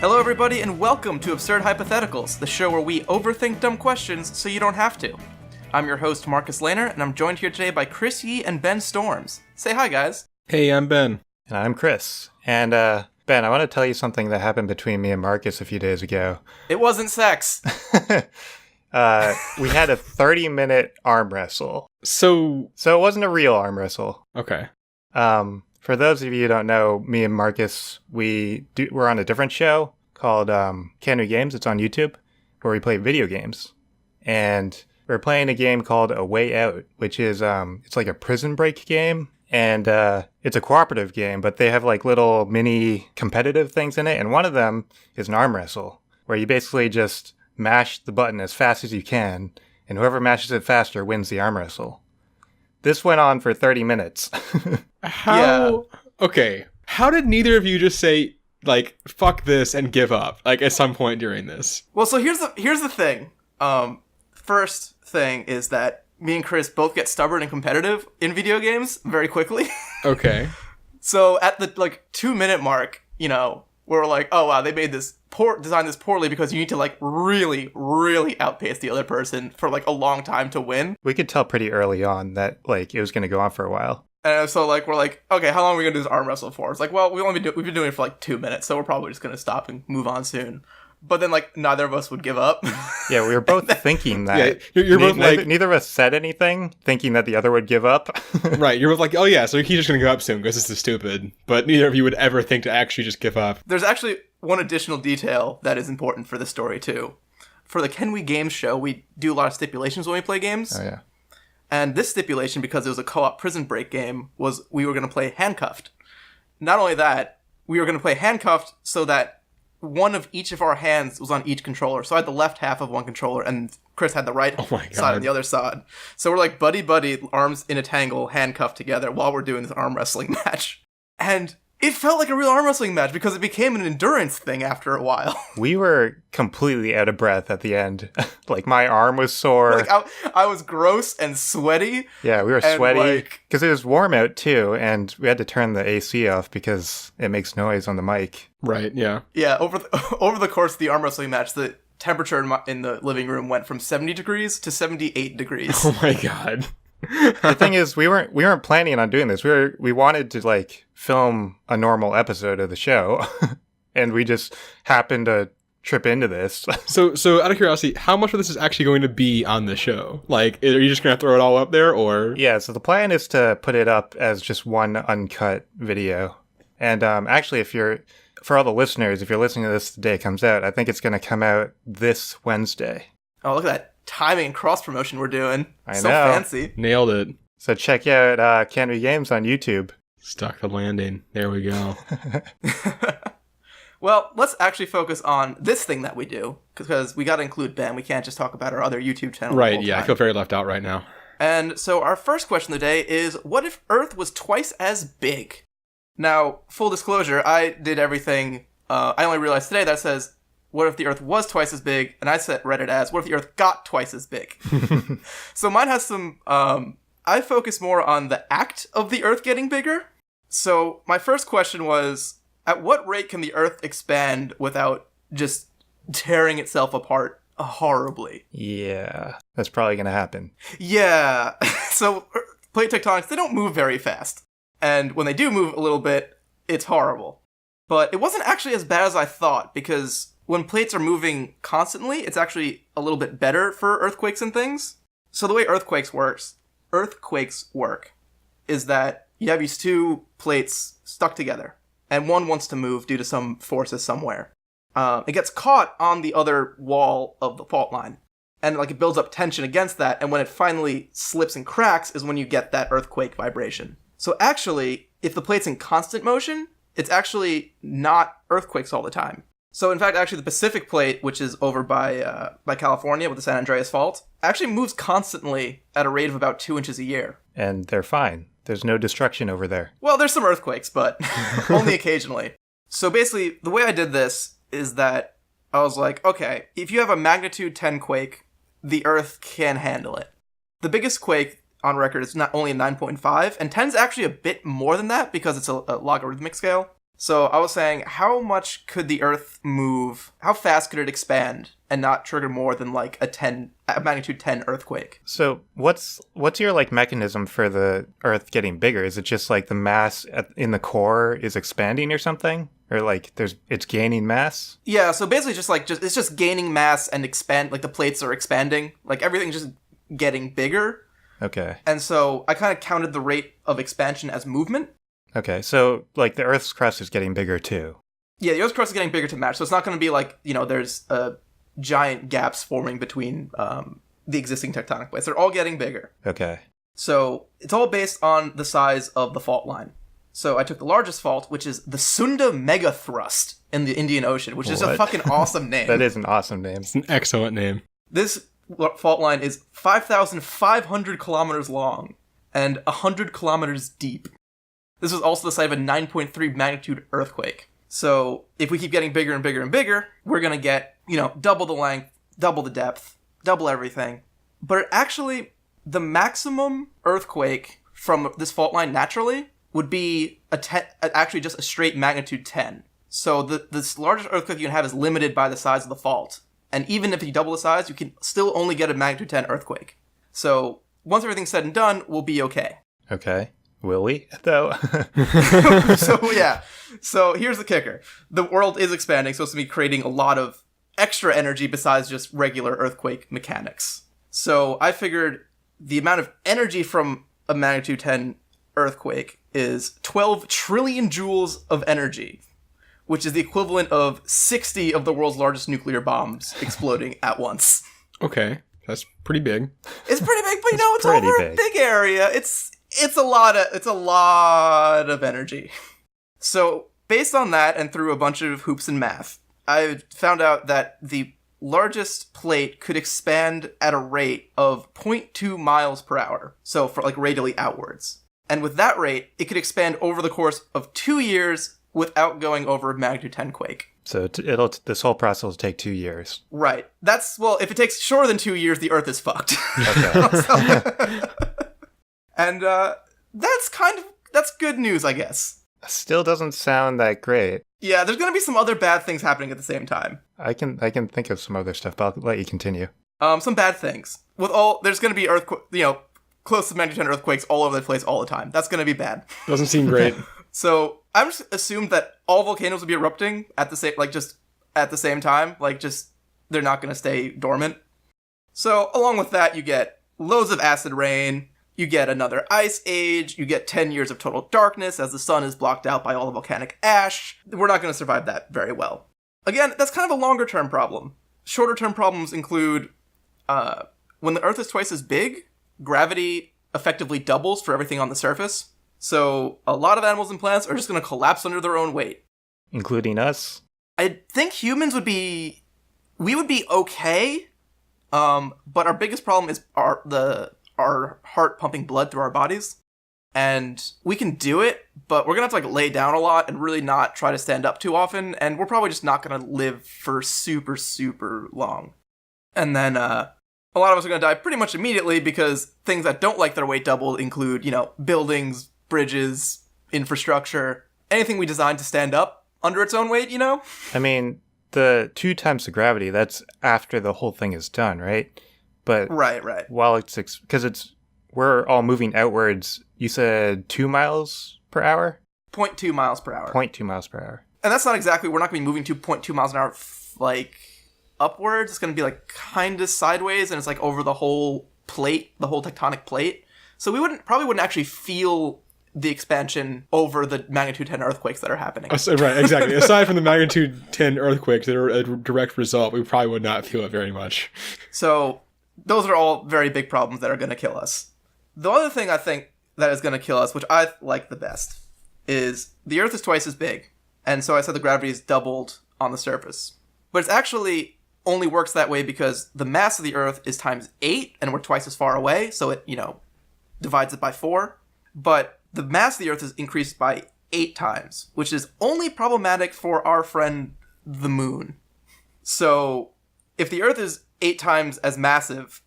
Hello everybody and welcome to Absurd Hypotheticals, the show where we overthink dumb questions so you don't have to. I'm your host Marcus Lehner, and I'm joined here today by Chris Yee and Ben Storms. Say hi, guys. Hey, I'm Ben. And I'm Chris. And Ben, I want to tell you something that happened between me and Marcus a few days ago. It wasn't sex. We had a 30-minute arm wrestle. So it wasn't a real arm wrestle. Okay. For those of you who don't know, me and Marcus, we're on a different show called Can We Games. It's on YouTube, where we play video games. And we're playing a game called A Way Out, which is it's like a prison break game. And it's a cooperative game, but they have like little mini competitive things in it. And one of them is an arm wrestle, where you basically just mash the button as fast as you can, and whoever mashes it faster wins the arm wrestle. This went on for 30 minutes. Okay. How did neither of you just say, like, fuck this and give up, like, at some point during this? Well, so here's the thing. First thing is that me and Chris both get stubborn and competitive in video games very quickly. Okay. So at the 2-minute mark, we're like, oh wow, they made this designed this poorly because you need to really, really outpace the other person for a long time to win. We could tell pretty early on that it was going to go on for a while. And so we're like, okay, how long are we gonna do this arm wrestle for? It's like, well, we've been doing it for 2 minutes, so we're probably just gonna stop and move on soon. But then neither of us would give up. Yeah, we were both thinking that. Yeah, you're both neither of us said anything, thinking that the other would give up. Right, you're both like, oh yeah, so he's just gonna give up soon because this is stupid. But neither of you would ever think to actually just give up. There's actually one additional detail that is important for the story too. For the Can We Games show, we do a lot of stipulations when we play games. Oh yeah. And this stipulation, because it was a co-op prison break game, was we were going to play handcuffed. Not only that, we were going to play handcuffed so that one of each of our hands was on each controller. So I had the left half of one controller, and Chris had the right side on the other side. So we're like buddy, arms in a tangle, handcuffed together while we're doing this arm wrestling match. And it felt like a real arm wrestling match because it became an endurance thing after a while. We were completely out of breath at the end. My arm was sore. I was gross and sweaty. Yeah, we were sweaty because it was warm out too, and we had to turn the AC off because it makes noise on the mic. Right, yeah. Yeah, over the course of the arm wrestling match, the temperature in the living room went from 70 degrees to 78 degrees. Oh my god. The thing is, we weren't planning on doing this. We wanted to film a normal episode of the show, and we just happened to trip into this. So out of curiosity, how much of this is actually going to be on the show? Are you just gonna throw it all up there, or? Yeah. So the plan is to put it up as just one uncut video, and actually, for all the listeners, if you're listening to this the day it comes out, I think it's going to come out this Wednesday. Oh, look at that timing and cross promotion we're doing. I so know. Fancy. Nailed it. So check out Can We Games on YouTube. Stuck the landing. There we go. Well, let's actually focus on this thing that we do, because we got to include Ben. We can't just talk about our other YouTube channel. Right, yeah, I feel very left out right now. And so our first question of the day is, what if Earth was twice as big? Now, full disclosure, I did everything. I only realized today that says, what if the Earth was twice as big? And I read it as, what if the Earth got twice as big? So mine has some, I focus more on the act of the Earth getting bigger. So my first question was, at what rate can the Earth expand without just tearing itself apart horribly? Yeah, that's probably going to happen. Yeah. So plate tectonics, they don't move very fast. And when they do move a little bit, it's horrible. But it wasn't actually as bad as I thought, because when plates are moving constantly, it's actually a little bit better for earthquakes and things. So the way earthquakes work is that you have these two plates stuck together, and one wants to move due to some forces somewhere. It gets caught on the other wall of the fault line, and it builds up tension against that, and when it finally slips and cracks is when you get that earthquake vibration. So actually, if the plate's in constant motion, it's actually not earthquakes all the time. So in fact, actually the Pacific plate, which is over by California with the San Andreas Fault, actually moves constantly at a rate of about 2 inches a year. And they're fine. There's no destruction over there. Well, there's some earthquakes, but only occasionally. So basically, the way I did this is that I was like, okay, if you have a magnitude 10 quake, the Earth can handle it. The biggest quake on record is not only a 9.5, and 10 is actually a bit more than that because it's a logarithmic scale. So I was saying, how much could the Earth move? How fast could it expand and not trigger more than like a magnitude 10 earthquake? So what's your like mechanism for the Earth getting bigger? Is it just like the mass in the core is expanding or something, or like it's gaining mass? Yeah. So basically, it's just gaining mass and expand. Like the plates are expanding. Like everything's just getting bigger. Okay. And so I kind of counted the rate of expansion as movement. Okay, so like the Earth's crust is getting bigger too. Yeah, the Earth's crust is getting bigger to match. So it's not going to be like, there's giant gaps forming between the existing tectonic plates. They're all getting bigger. Okay. So it's all based on the size of the fault line. So I took the largest fault, which is the Sunda Megathrust in the Indian Ocean, which is a fucking awesome name. That is an awesome name. It's an excellent name. This fault line is 5,500 kilometers long and 100 kilometers deep. This was also the site of a 9.3 magnitude earthquake. So if we keep getting bigger and bigger and bigger, we're going to get, double the length, double the depth, double everything. But actually, the maximum earthquake from this fault line naturally would be actually just a straight magnitude 10. So this largest earthquake you can have is limited by the size of the fault. And even if you double the size, you can still only get a magnitude 10 earthquake. So once everything's said and done, we'll be okay. Okay. Will we, though? So here's the kicker. The world is expanding, so it's going to be creating a lot of extra energy besides just regular earthquake mechanics. So I figured the amount of energy from a magnitude 10 earthquake is 12 trillion joules of energy, which is the equivalent of 60 of the world's largest nuclear bombs exploding at once. Okay, that's pretty big. It's pretty big, but it's over a big area. It's a lot of energy. So, based on that and through a bunch of hoops and math, I found out that the largest plate could expand at a rate of 0.2 miles per hour. So, for like radially outwards. And with that rate, it could expand over the course of 2 years without going over a magnitude 10 quake. So this whole process will take 2 years. Right. If it takes shorter than 2 years, the Earth is fucked. Okay. And that's good news, I guess. Still doesn't sound that great. Yeah, there's going to be some other bad things happening at the same time. I can think of some other stuff, but I'll let you continue. Some bad things. There's going to be close to magnitude 10 earthquakes all over the place all the time. That's going to be bad. Doesn't seem great. So I'm just assumed that all volcanoes will be erupting at the same time. They're not going to stay dormant. So along with that, you get loads of acid rain. You get another ice age. You get 10 years of total darkness as the sun is blocked out by all the volcanic ash. We're not going to survive that very well. Again, that's kind of a longer term problem. Shorter term problems include when the Earth is twice as big, gravity effectively doubles for everything on the surface. So a lot of animals and plants are just going to collapse under their own weight. Including us? I think humans would be okay, but our biggest problem is our heart pumping blood through our bodies. And we can do it, but we're going to have to lay down a lot and really not try to stand up too often. And we're probably just not going to live for super, super long. And then a lot of us are going to die pretty much immediately because things that don't like their weight doubled include, buildings, bridges, infrastructure, anything we designed to stand up under its own weight, I mean, the 2 times the gravity, that's after the whole thing is done, right? But right. While we're all moving outwards, you said 2 miles per hour? 0.2 miles per hour. 0.2 miles per hour. And that's not exactly, we're not going to be moving 2.2 miles an hour, upwards. It's going to be, kind of sideways, and it's, over the whole plate, the whole tectonic plate. So we probably wouldn't actually feel the expansion over the magnitude 10 earthquakes that are happening. Right, exactly. Aside from the magnitude 10 earthquakes that are a direct result, we probably would not feel it very much. So those are all very big problems that are going to kill us. The other thing I think that is going to kill us, which I like the best, is the Earth is twice as big. And so I said the gravity is doubled on the surface. But it actually only works that way because the mass of the Earth is times 8, and we're twice as far away, so it, divides it by 4. But the mass of the Earth is increased by 8 times, which is only problematic for our friend the Moon. So if the Earth is 8 times as massive,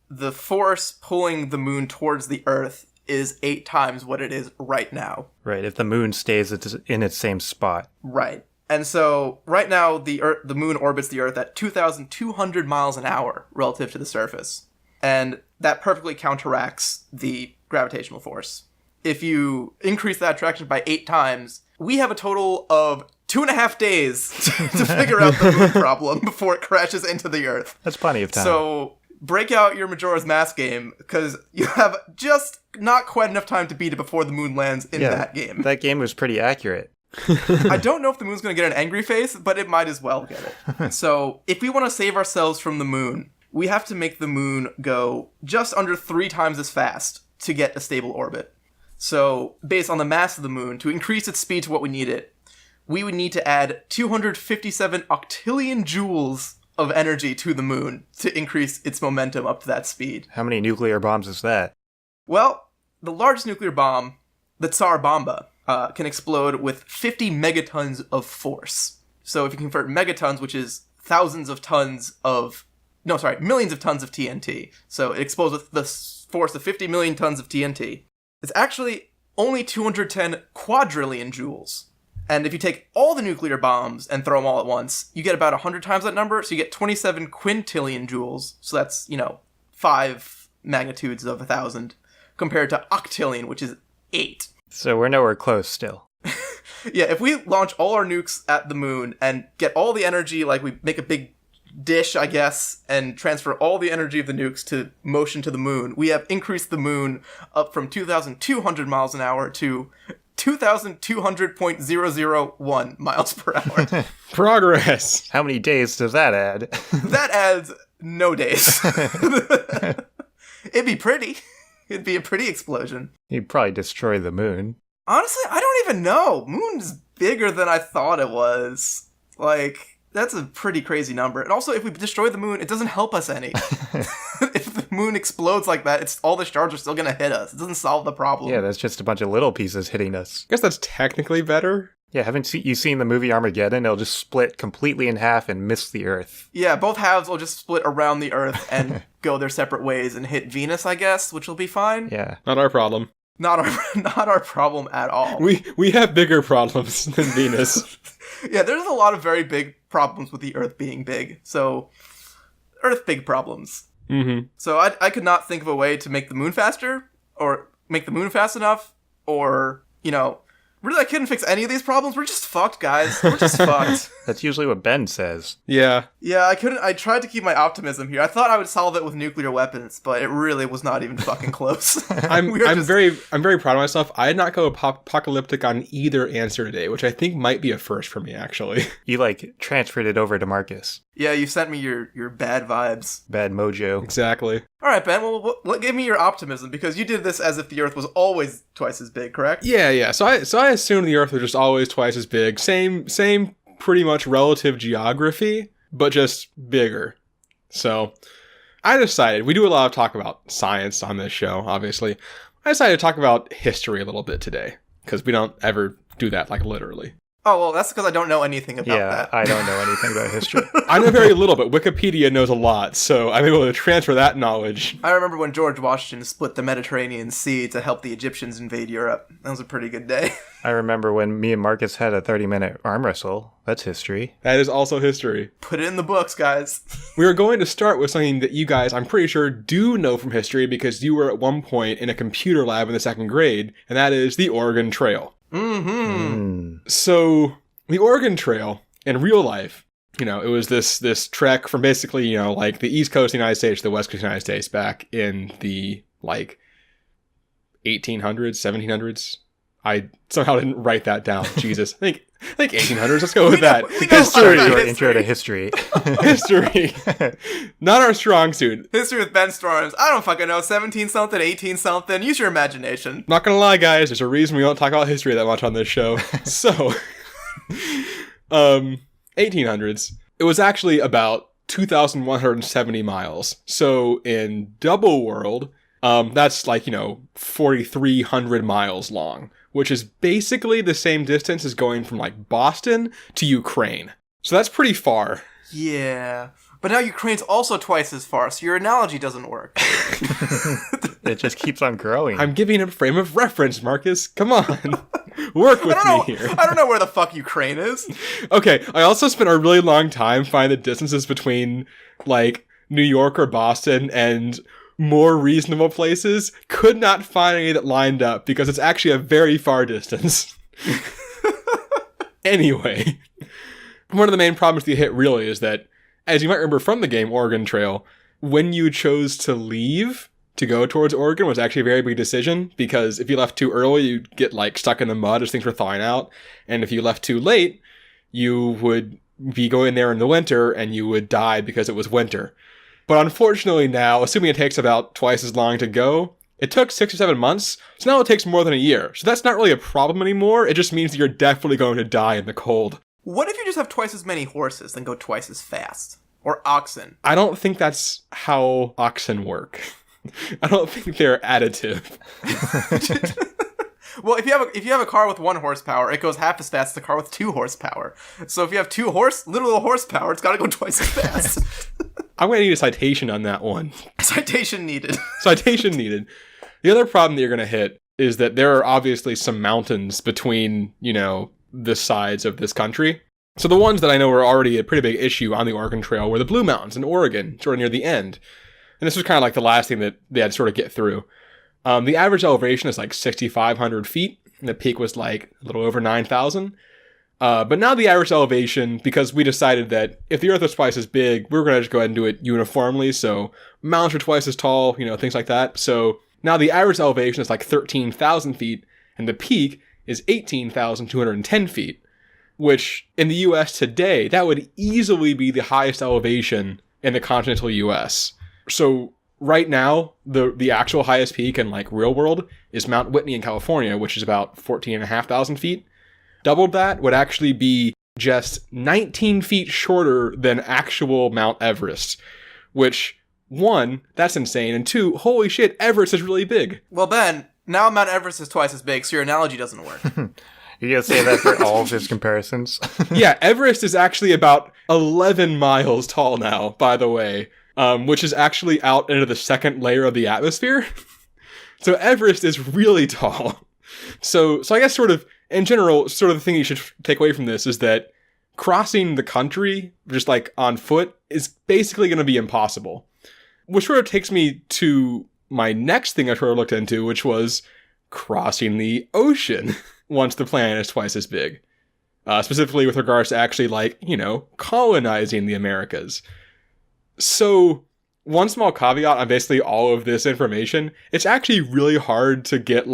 the force pulling the Moon towards the Earth is 8 times what it is right now. Right, if the moon stays in its same spot. Right. And so right now the moon orbits the Earth at 2,200 miles an hour relative to the surface. And that perfectly counteracts the gravitational force. If you increase that attraction by 8 times, we have a total of 2.5 days to figure out the moon problem before it crashes into the Earth. That's plenty of time. So break out your Majora's Mask game, because you have just not quite enough time to beat it before the moon lands in that game. That game was pretty accurate. I don't know if the moon's going to get an angry face, but it might as well get it. So if we want to save ourselves from the moon, we have to make the moon go just under 3 times as fast to get a stable orbit. So based on the mass of the moon, to increase its speed to what we need it, we would need to add 257 octillion joules of energy to the moon to increase its momentum up to that speed. How many nuclear bombs is that? Well, the largest nuclear bomb, the Tsar Bomba, can explode with 50 megatons of force. So if you convert megatons, which is millions of tons of TNT. So it explodes with the force of 50 million tons of TNT. It's actually only 210 quadrillion joules. And if you take all the nuclear bombs and throw them all at once, you get about 100 times that number, so you get 27 quintillion joules. So that's, 5 magnitudes of 1,000, compared to octillion, which is 8. So we're nowhere close still. Yeah, if we launch all our nukes at the moon and get all the energy, like we make a big dish, I guess, and transfer all the energy of the nukes to motion to the moon, we have increased the moon up from 2,200 miles an hour to 2,200.001 miles per hour. Progress! How many days does that add? That adds no days. It'd be pretty. It'd be a pretty explosion. You'd probably destroy the moon. Honestly, I don't even know. Moon's bigger than I thought it was. That's a pretty crazy number. And also, if we destroy the moon, it doesn't help us any. If the moon explodes like that, all the stars are still going to hit us. It doesn't solve the problem. Yeah, that's just a bunch of little pieces hitting us. I guess that's technically better. Yeah, haven't you seen the movie Armageddon? It'll just split completely in half and miss the Earth. Yeah, both halves will just split around the Earth and go their separate ways and hit Venus, I guess, which will be fine. Yeah. Not our problem. Not our problem at all. We have bigger problems than Venus. Yeah, there's a lot of very big problems with the Earth being big. So, Earth big problems. Mm-hmm. So I could not think of a way to make the moon faster, or make the moon fast enough, or, really I couldn't fix any of these problems. We're just fucked, guys. We're just fucked. That's usually what Ben says. Yeah. Yeah, I tried to keep my optimism here. I thought I would solve it with nuclear weapons, but it really was not even fucking close. I'm very proud of myself. I did not go apocalyptic on either answer today, which I think might be a first for me, actually. You, transferred it over to Marcus. Yeah, you sent me your bad vibes. Bad mojo. Exactly. All right, Ben, well, give me your optimism, because you did this as if the Earth was always twice as big, correct? Yeah. So I assumed the Earth was just always twice as big. Same pretty much relative geography, but just bigger. So I decided, we do a lot of talk about science on this show, obviously. I decided to talk about history a little bit today, because we don't ever do that, literally. Oh, well, that's because I don't know anything about that. Yeah, I don't know anything about history. I know very little, but Wikipedia knows a lot, so I'm able to transfer that knowledge. I remember when George Washington split the Mediterranean Sea to help the Egyptians invade Europe. That was a pretty good day. I remember when me and Marcus had a 30-minute arm wrestle. That's history. That is also history. Put it in the books, guys. We are going to start with something that you guys, I'm pretty sure, do know from history, because you were at one point in a computer lab in the 2nd grade, and that is the Oregon Trail. Mm-hmm. So the Oregon Trail, in real life, it was this trek from basically, the East Coast of the United States to the West Coast of the United States back in the, 1800s, 1700s. I somehow didn't write that down. Jesus. I think 1800s. Let's go with that. History. Your intro to history. History. Not our strong suit. History with Ben Storms. I don't fucking know. 17-something, 18-something. Use your imagination. Not gonna lie, guys. There's a reason we don't talk about history that much on this show. So, 1800s. It was actually about 2,170 miles. So, in double world, that's 4,300 miles long, which is basically the same distance as going from Boston to Ukraine. So that's pretty far. Yeah. But now Ukraine's also twice as far, so your analogy doesn't work. It just keeps on growing. I'm giving a frame of reference, Marcus. Come on. Work with me here. I don't know where the fuck Ukraine is. Okay, I also spent a really long time finding the distances between, like, New York or Boston and more reasonable places. Could not find any that lined up because it's actually a very far distance. Anyway, one of the main problems you hit really is that, as you might remember from the game Oregon Trail, when you chose to leave to go towards Oregon was actually a very big decision, because if you left too early, you'd get, like, stuck in the mud as things were thawing out, and if you left too late, you would be going there in the winter, and you would die because it was winter. But unfortunately now, assuming it takes about twice as long to go, it took 6 or 7 months, so now it takes more than a year. So that's not really a problem anymore, it just means that you're definitely going to die in the cold. What if you just have twice as many horses and go twice as fast? Or oxen? I don't think that's how oxen work. I don't think they're additive. Well, if you have a car with 1 horsepower, it goes half as fast as a car with 2 horsepower. So if you have 2 literal horsepower, it's got to go twice as fast. I'm going to need a citation on that one. Citation needed. Citation needed. The other problem that you're going to hit is that there are obviously some mountains between, the sides of this country. So the ones that I know are already a pretty big issue on the Oregon Trail were the Blue Mountains in Oregon, sort of near the end. And this was kind of like the last thing that they had to sort of get through. The average elevation is like 6,500 feet, and the peak was like a little over 9,000. But now the average elevation, because we decided that if the Earth was twice as big, we were going to just go ahead and do it uniformly. So mountains are twice as tall, things like that. So now the average elevation is like 13,000 feet, and the peak is 18,210 feet, which in the US today, that would easily be the highest elevation in the continental US. So right now, the actual highest peak in like real world is Mount Whitney in California, which is about 14,500 feet. Doubled that would actually be just 19 feet shorter than actual Mount Everest, which, 1, that's insane, and 2, holy shit, Everest is really big. Well, Ben, now Mount Everest is twice as big, so your analogy doesn't work. You're going to say that for all of his comparisons? Yeah, Everest is actually about 11 miles tall now, by the way, which is actually out into the second layer of the atmosphere. So Everest is really tall. So I guess sort of, in general, sort of the thing you should take away from this is that crossing the country, just like on foot, is basically going to be impossible. Which sort of takes me to my next thing I sort of looked into, which was crossing the ocean once the planet is twice as big. Specifically with regards to actually, colonizing the Americas. So, one small caveat on basically all of this information, it's actually really hard to get,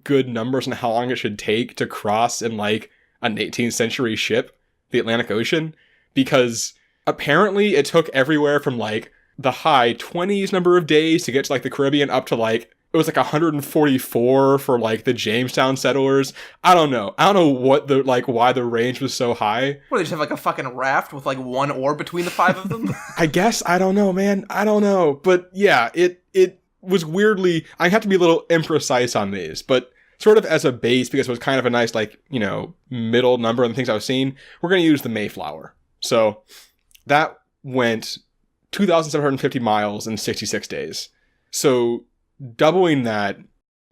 good numbers on how long it should take to cross in, an 18th century ship, the Atlantic Ocean, because apparently it took everywhere from, the high 20s number of days to get to, the Caribbean up to, it was 144 for the Jamestown settlers. I don't know what why the range was so high. What, they just have a fucking raft with 1 oar between the 5 of them? I guess, I don't know, man. I don't know. But yeah, it was weirdly, I have to be a little imprecise on these, but sort of as a base, because it was kind of a nice, middle number of the things I was seeing, we're going to use the Mayflower. So that went 2,750 miles in 66 days. So doubling that,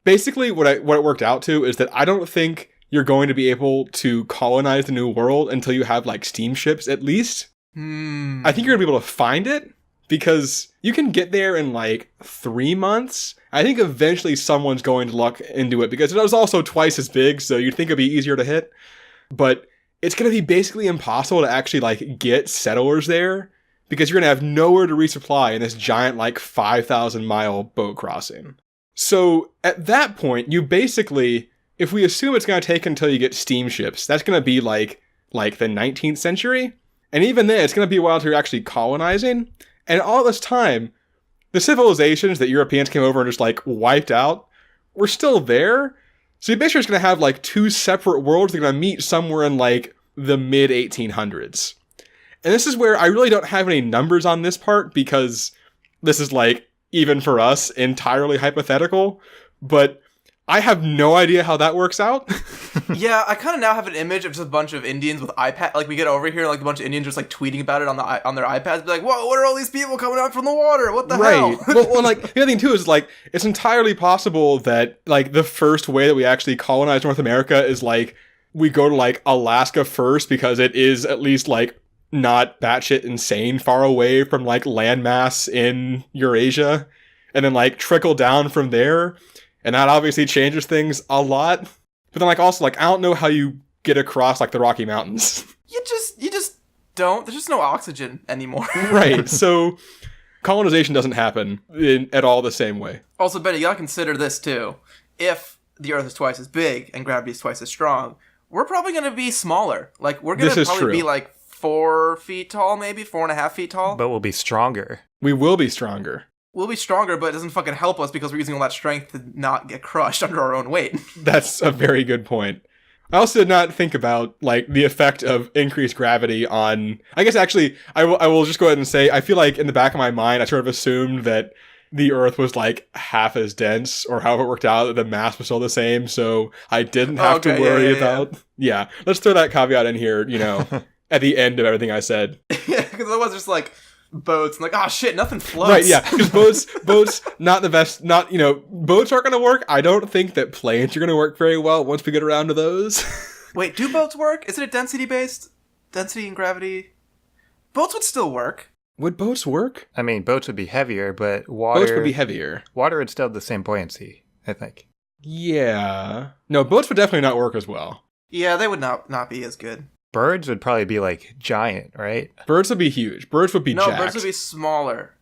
basically what it worked out to is that I don't think you're going to be able to colonize the New World until you have steamships at least. I think you're going to be able to find it because you can get there in 3 months. I think eventually someone's going to look into it because it was also twice as big, so you'd think it'd be easier to hit. But it's going to be basically impossible to actually get settlers there, because you're going to have nowhere to resupply in this giant, 5,000 mile boat crossing. So at that point, you basically, if we assume it's going to take until you get steamships, that's going to be the 19th century. And even then, it's going to be a while until you're actually colonizing. And all this time, the civilizations that Europeans came over and just wiped out were still there. So you basically just going to have 2 separate worlds that are going to meet somewhere in the mid 1800s. And this is where I really don't have any numbers on this part, because this is even for us, entirely hypothetical. But I have no idea how that works out. Yeah, I kind of now have an image of just a bunch of Indians with iPad. Like, we get over here, like, a bunch of Indians just, like, tweeting about it on their iPads. Be like, whoa, what are all these people coming out from the water? What the hell? Well, like, the other thing, too, is, like, it's entirely possible that, like, the first way that we actually colonize North America is, like, we go to, like, Alaska first because it is at least, like, not batshit insane far away from, like, landmass in Eurasia. And then, like, trickle down from there. And that obviously changes things a lot. But then, like, also, like, I don't know how you get across, like, the Rocky Mountains. You just don't. There's just no oxygen anymore. Right. So, colonization doesn't happen at all the same way. Also, Benny, you gotta consider this, too. If the Earth is twice as big and gravity is twice as strong, we're probably gonna be smaller. Like, we're gonna probably be, like, 4 feet tall, maybe 4.5 feet tall. But we'll be stronger. We will be stronger. We'll be stronger, but it doesn't fucking help us because we're using all that strength to not get crushed under our own weight. That's a very good point. I also did not think about, like, the effect of increased gravity on... I guess, actually, I will just go ahead and say, I feel like in the back of my mind, I sort of assumed that the Earth was, like, half as dense, or however it worked out, that the mass was still the same, so I didn't have to worry about... Yeah, let's throw that caveat in here, you know, at the end of everything I said. Yeah, because otherwise it's like... boats and like, oh shit, nothing floats. Right, yeah, because boats not the best, not, you know, boats aren't going to work. I don't think that planes are going to work very well once we get around to those. Wait, do boats work? Is it a density based? Density and gravity? Boats would still work. Would boats work? I mean, boats would be heavier, but water... Boats would be heavier. Water would still have the same buoyancy, I think. Yeah. No, boats would definitely not work as well. Yeah, they would not be as good. Birds would probably be, like, giant, right? Birds would be huge. Birds would be jacked. No, birds would be smaller.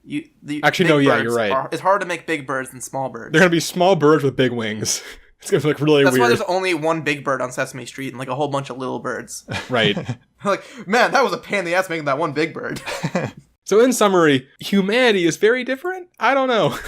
Actually, no, yeah, you're right. It's hard to make big birds than small birds. They're going to be small birds with big wings. It's going to look really weird. That's why there's only one big bird on Sesame Street and, like, a whole bunch of little birds. Right. Like, man, that was a pain in the ass making that one big bird. So in summary, humanity is very different? I don't know.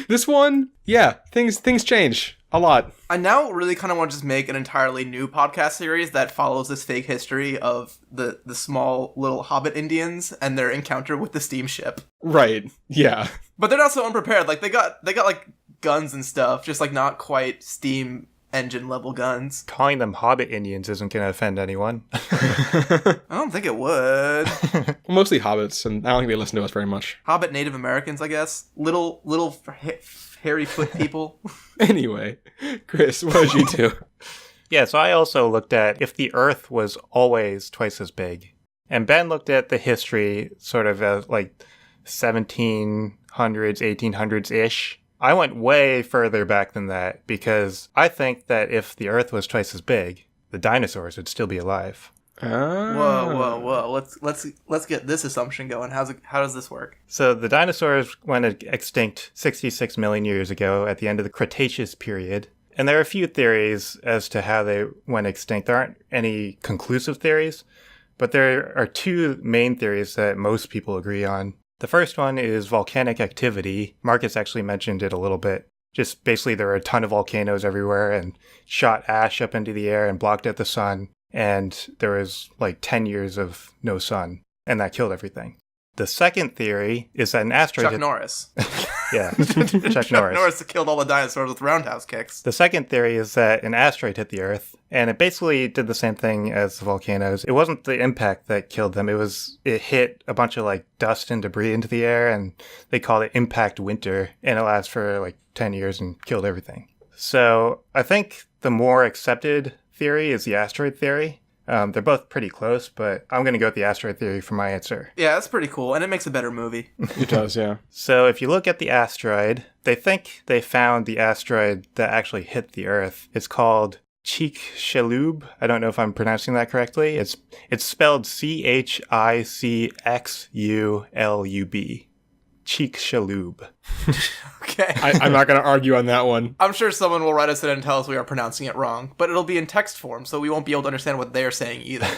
This one, yeah, things change a lot. I now really kind of want to just make an entirely new podcast series that follows this fake history of the small little Hobbit Indians and their encounter with the steamship. Right, yeah. But they're not so unprepared. Like, they got like guns and stuff, just like not quite steam engine level guns. Calling them Hobbit Indians isn't going to offend anyone. I don't think it would. Mostly hobbits, and I don't think they listen to us very much. Hobbit Native Americans, I guess. Little hairy foot people. Anyway, Chris, what did you do? Yeah, so I also looked at if the Earth was always twice as big. And Ben looked at the history sort of as like 1700s, 1800s-ish. I went way further back than that because I think that if the Earth was twice as big, the dinosaurs would still be alive. Whoa. Let's get this assumption going. How does this work? So the dinosaurs went extinct 66 million years ago at the end of the Cretaceous period. And there are a few theories as to how they went extinct. There aren't any conclusive theories, but there are two main theories that most people agree on. The first one is volcanic activity. Marcus actually mentioned it a little bit. Just basically there were a ton of volcanoes everywhere and shot ash up into the air and blocked out the sun. And there was like 10 years of no sun, and that killed everything. The second theory is that an asteroid... Chuck Norris. Yeah, Chuck Norris. Norris killed all the dinosaurs with roundhouse kicks. The second theory is that an asteroid hit the Earth, and it basically did the same thing as the volcanoes. It wasn't the impact that killed them. It hit a bunch of like dust and debris into the air, and they called it impact winter, and it lasted for like 10 years and killed everything. So I think the more accepted theory is the asteroid theory. They're both pretty close, but I'm going to go with the asteroid theory for my answer. Yeah, that's pretty cool, and it makes a better movie. It does, yeah. So if you look at the asteroid, they think they found the asteroid that actually hit the Earth. It's called Chicxulub. I don't know if I'm pronouncing that correctly. It's spelled Chicxulub. Chicxulub. Okay. I'm not going to argue on that one. I'm sure someone will write us in and tell us we are pronouncing it wrong, but it'll be in text form, so we won't be able to understand what they're saying either.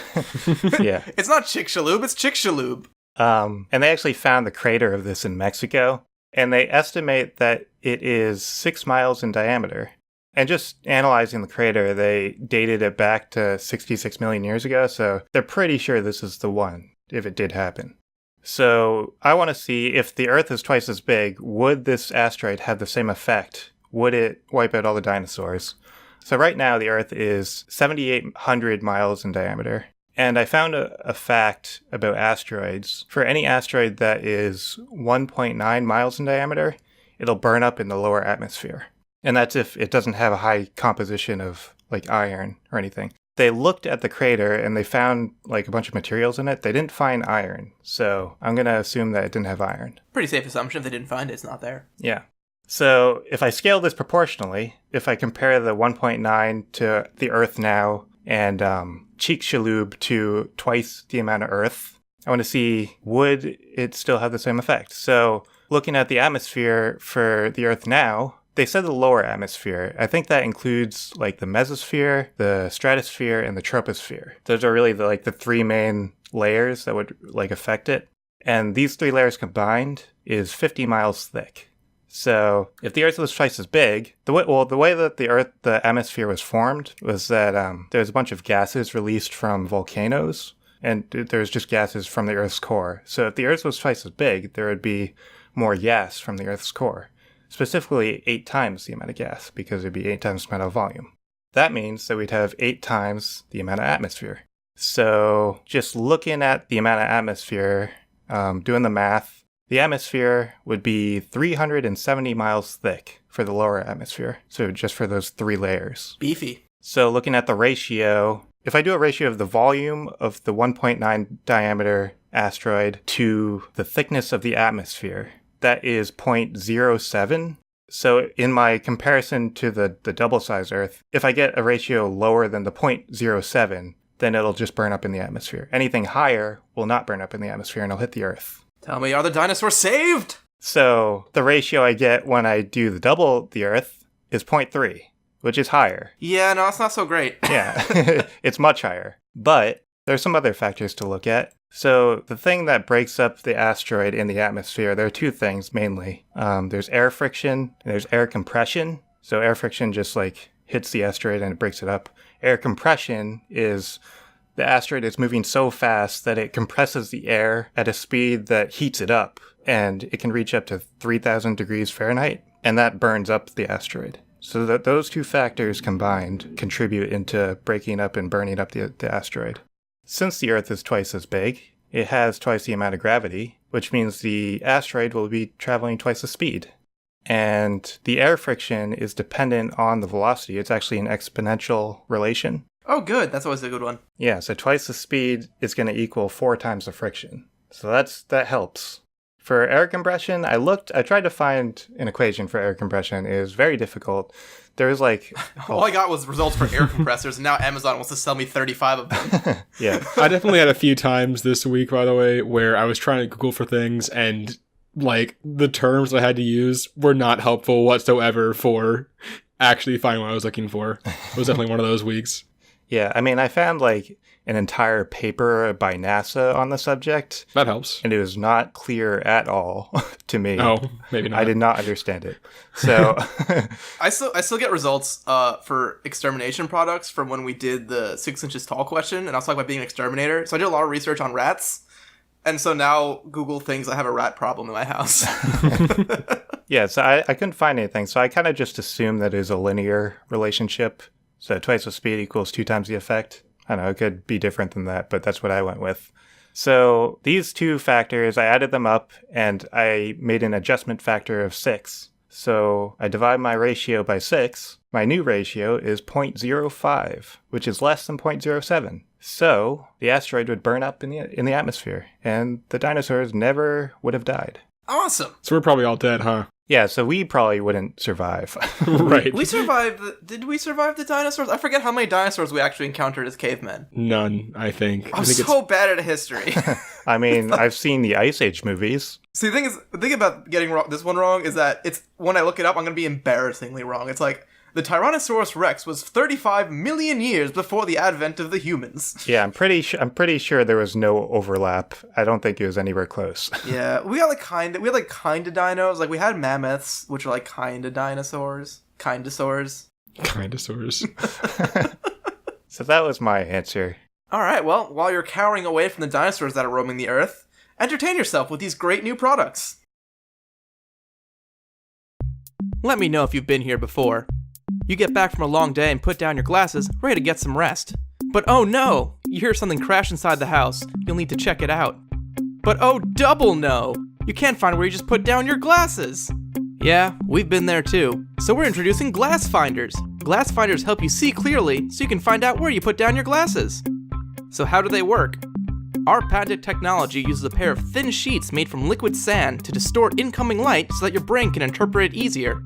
Yeah. It's not Chicxulub, it's Chicxulub. And they actually found the crater of this in Mexico, and they estimate that it is 6 miles in diameter. And just analyzing the crater, they dated it back to 66 million years ago, so they're pretty sure this is the one, if it did happen. So I want to see if the Earth is twice as big, would this asteroid have the same effect would it wipe out all the dinosaurs? So right now, the Earth is 7,800 miles in diameter. And I found a fact about asteroids. For any asteroid that is 1.9 miles in diameter, it'll burn up in the lower atmosphere. And that's if it doesn't have a high composition of like iron or anything. They looked at the crater and they found like a bunch of materials in it. They didn't find iron. So I'm going to assume that it didn't have iron. Pretty safe assumption. If they didn't find it, it's not there. Yeah. So if I scale this proportionally, if I compare the 1.9 to the Earth now and Chicxulub to twice the amount of Earth, I want to see, would it still have the same effect? So looking at the atmosphere for the Earth now, they said the lower atmosphere. I think that includes like the mesosphere, the stratosphere, and the troposphere. Those are really the three main layers that would like affect it. And these three layers combined is 50 miles thick. So if the Earth was twice as big, the way that the atmosphere was formed was that there was a bunch of gases released from volcanoes, and there's just gases from the Earth's core. So if the Earth was twice as big, there would be more gas from the Earth's core. Specifically 8 times the amount of gas, because it'd be 8 times the amount of volume. That means that we'd have 8 times the amount of atmosphere. So just looking at the amount of atmosphere, doing the math, the atmosphere would be 370 miles thick for the lower atmosphere. So just for those 3 layers. Beefy. So looking at the ratio, if I do a ratio of the volume of the 1.9 diameter asteroid to the thickness of the atmosphere, that is 0.07. So in my comparison to the double-sized Earth, if I get a ratio lower than the 0.07, then it'll just burn up in the atmosphere. Anything higher will not burn up in the atmosphere and it'll hit the Earth. Tell me, are the dinosaurs saved? So the ratio I get when I do the double the Earth is 0.3, which is higher. Yeah, no, it's not so great. Yeah, it's much higher. But there's some other factors to look at. So the thing that breaks up the asteroid in the atmosphere, there are 2 things mainly. There's air friction and there's air compression. So air friction just like hits the asteroid and it breaks it up. Air compression is the asteroid is moving so fast that it compresses the air at a speed that heats it up. And it can reach up to 3,000 degrees Fahrenheit. And that burns up the asteroid. So that those 2 factors combined contribute into breaking up and burning up the asteroid. Since the Earth is twice as big, it has twice the amount of gravity, which means the asteroid will be traveling twice the speed. And the air friction is dependent on the velocity. It's actually an exponential relation. Oh, good. That's always a good one. Yeah, so twice the speed is going to equal 4 times the friction. So that helps. For air compression, I tried to find an equation for air compression. It was very difficult. There was like... All I got was results for air compressors, and now Amazon wants to sell me 35 of them. Yeah. I definitely had a few times this week, by the way, where I was trying to Google for things and like the terms I had to use were not helpful whatsoever for actually finding what I was looking for. It was definitely one of those weeks. Yeah, I mean, I found like an entire paper by NASA on the subject. That helps. And it was not clear at all to me. Oh, maybe not. I did not understand it. So I still get results for extermination products from when we did the 6 inches tall question, and I was talking about being an exterminator. So I did a lot of research on rats. And so now Google thinks I have a rat problem in my house. Yeah, so I couldn't find anything. So I kind of just assumed that it was a linear relationship. So twice the speed equals 2 times the effect. I don't know, it could be different than that, but that's what I went with. So these 2 factors, I added them up and I made an adjustment factor of 6. So I divide my ratio by 6. My new ratio is 0.05, which is less than 0.07. So the asteroid would burn up in the atmosphere and the dinosaurs never would have died. Awesome. So we're probably all dead, huh? Yeah, so we probably wouldn't survive. Right. We survived. Did we survive the dinosaurs? I forget how many dinosaurs we actually encountered as cavemen. None, I think. I'm so bad at history. I mean, I've seen the Ice Age movies. See, the thing about getting this one wrong is that it's when I look it up, I'm going to be embarrassingly wrong. It's like the Tyrannosaurus Rex was 35 million years before the advent of the humans. Yeah, I'm pretty sure there was no overlap. I don't think it was anywhere close. Yeah, we had kind of dinos. Like we had mammoths, which are like kind of dinosaurs. Kindosaurs. So that was my answer. All right, well, while you're cowering away from the dinosaurs that are roaming the earth, entertain yourself with these great new products. Let me know if you've been here before. You get back from a long day and put down your glasses, ready to get some rest. But oh no! You hear something crash inside the house. You'll need to check it out. But oh, double no! You can't find where you just put down your glasses! Yeah, we've been there too. So we're introducing Glass Finders. Glass Finders help you see clearly so you can find out where you put down your glasses. So how do they work? Our patented technology uses a pair of thin sheets made from liquid sand to distort incoming light so that your brain can interpret it easier.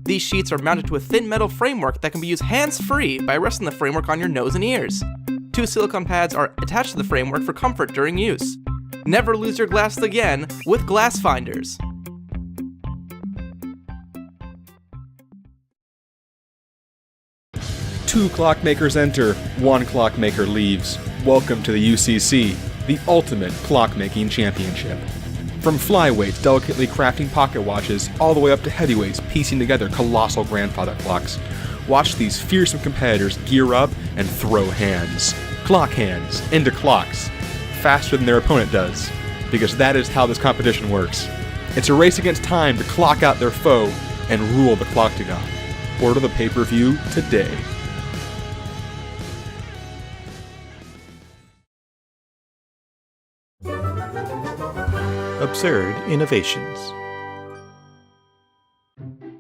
These sheets are mounted to a thin metal framework that can be used hands-free by resting the framework on your nose and ears. 2 silicone pads are attached to the framework for comfort during use. Never lose your glasses again with Glass Finders. Two clockmakers enter, one clockmaker leaves. Welcome to the UCC, the ultimate clockmaking championship. From flyweights delicately crafting pocket watches, all the way up to heavyweights piecing together colossal grandfather clocks. Watch these fearsome competitors gear up and throw hands. Clock hands into clocks. Faster than their opponent does. Because that is how this competition works. It's a race against time to clock out their foe and rule the cloctagon. Order the pay-per-view today. Absurd Innovations.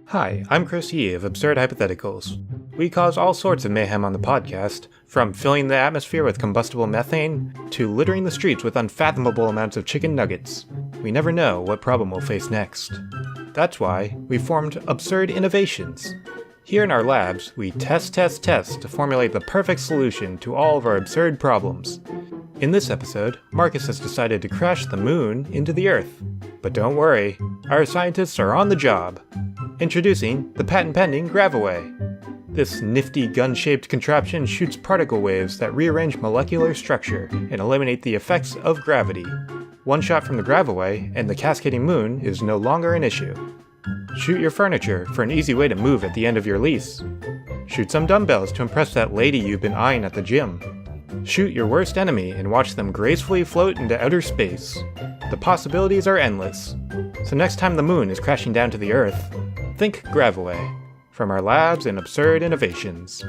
Hi, I'm Chris Yee of Absurd Hypotheticals. We cause all sorts of mayhem on the podcast, from filling the atmosphere with combustible methane to littering the streets with unfathomable amounts of chicken nuggets. We never know what problem we'll face next. That's why we formed Absurd Innovations. Here in our labs, we test to formulate the perfect solution to all of our absurd problems. In this episode, Marcus has decided to crash the moon into the Earth. But don't worry, our scientists are on the job. Introducing the patent-pending Gravaway. This nifty gun-shaped contraption shoots particle waves that rearrange molecular structure and eliminate the effects of gravity. One shot from the Gravaway, and the cascading moon is no longer an issue. Shoot your furniture for an easy way to move at the end of your lease. Shoot some dumbbells to impress that lady you've been eyeing at the gym. Shoot your worst enemy and watch them gracefully float into outer space. The possibilities are endless. So next time the moon is crashing down to the Earth, think Gravaway. From our labs and Absurd Innovations.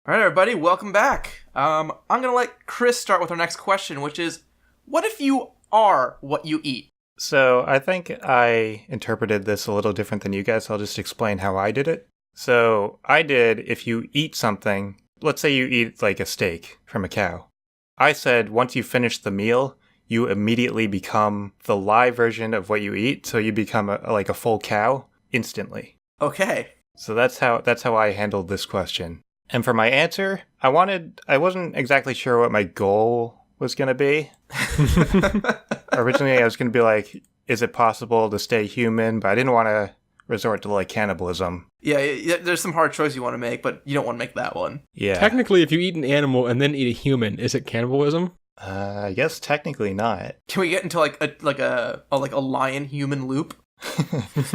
Alright everybody, welcome back. I'm gonna let Chris start with our next question, which is, what if you are what you eat? So I think I interpreted this a little different than you guys. I'll just explain how I did it. So I did, if you eat something, let's say you eat like a steak from a cow. I said once you finish the meal, you immediately become the live version of what you eat, so you become like a full cow instantly. Okay. So that's how I handled this question. And for my answer, I wasn't exactly sure what my goal was going to be. Originally, I was going to be like, is it possible to stay human? But I didn't want to resort to like cannibalism. Yeah, there's some hard choice you want to make, but you don't want to make that one. Yeah. Technically, if you eat an animal and then eat a human, is it cannibalism? I guess technically not. Can we get into like a lion-human loop?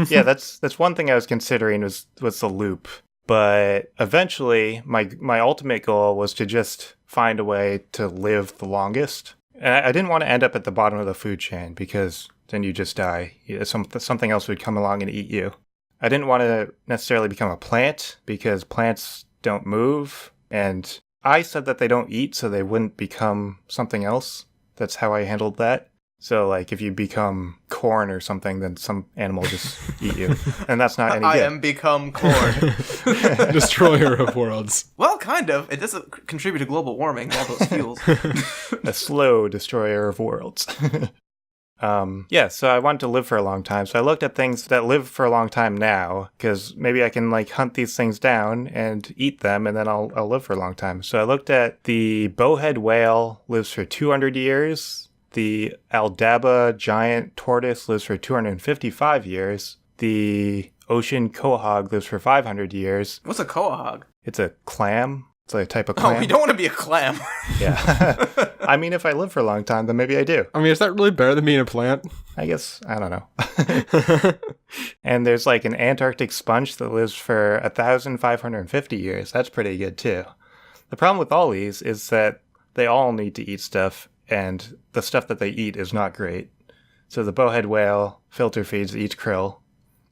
Yeah, that's one thing I was considering was the loop. But eventually, my ultimate goal was to just find a way to live the longest. And I didn't want to end up at the bottom of the food chain, because then you just die. Something else would come along and eat you. I didn't want to necessarily become a plant, because plants don't move. And I said that they don't eat, so they wouldn't become something else. That's how I handled that. So, like, if you become corn or something, then some animal just eat you. And that's not any good. I am become corn. Destroyer of worlds. Well, kind of. It doesn't contribute to global warming, all those fuels. A slow destroyer of worlds. Yeah, so I wanted to live for a long time. So I looked at things that live for a long time now, because maybe I can like hunt these things down and eat them, and then I'll live for a long time. So I looked at the bowhead whale lives for 200 years. The Aldaba giant tortoise lives for 255 years. The ocean quahog lives for 500 years. What's a quahog? It's a clam. It's like a type of clam. Oh, we don't want to be a clam. Yeah. I mean, if I live for a long time, then maybe I do. I mean, is that really better than being a plant? I guess, I don't know. And there's like an Antarctic sponge that lives for 1,550 years. That's pretty good too. The problem with all these is that they all need to eat stuff, and the stuff that they eat is not great. So the bowhead whale filter feeds eats krill.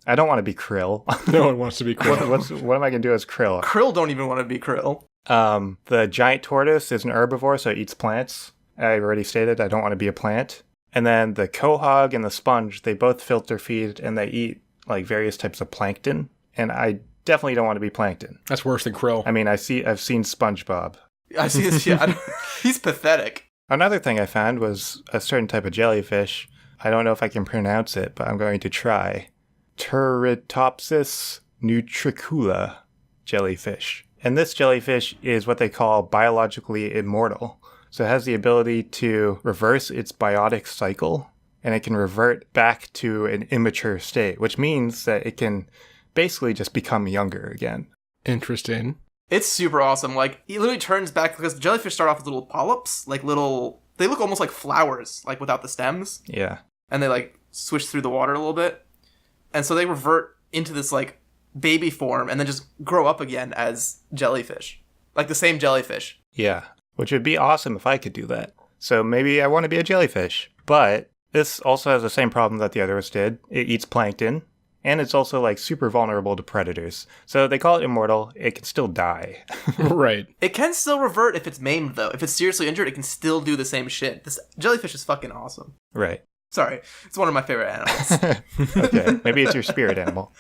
I don't want to be krill. No one wants to be krill. What am I going to do as krill? Krill don't even want to be krill. The giant tortoise is an herbivore, so it eats plants. I already stated I don't want to be a plant. And then the quahog and the sponge, they both filter feed and they eat like various types of plankton. And I definitely don't want to be plankton. That's worse than krill. I mean, I've seen SpongeBob. I see this. Yeah, he's pathetic. Another thing I found was a certain type of jellyfish. I don't know if I can pronounce it, but I'm going to try. Turritopsis nutricula jellyfish. And this jellyfish is what they call biologically immortal. So it has the ability to reverse its biotic cycle, and it can revert back to an immature state, which means that it can basically just become younger again. Interesting. It's super awesome. Like, he literally turns back, because the jellyfish start off with little polyps, like little, they look almost like flowers, like without the stems. Yeah. And they like swish through the water a little bit. And so they revert into this like baby form and then just grow up again as jellyfish. Like the same jellyfish. Yeah. Which would be awesome if I could do that. So maybe I want to be a jellyfish. But this also has the same problem that the others did. It eats plankton. And it's also like super vulnerable to predators. So they call it immortal. It can still die. Right. It can still revert if it's maimed, though. If it's seriously injured, it can still do the same shit. This jellyfish is fucking awesome. Right. Sorry. It's one of my favorite animals. Okay. Maybe it's your spirit animal.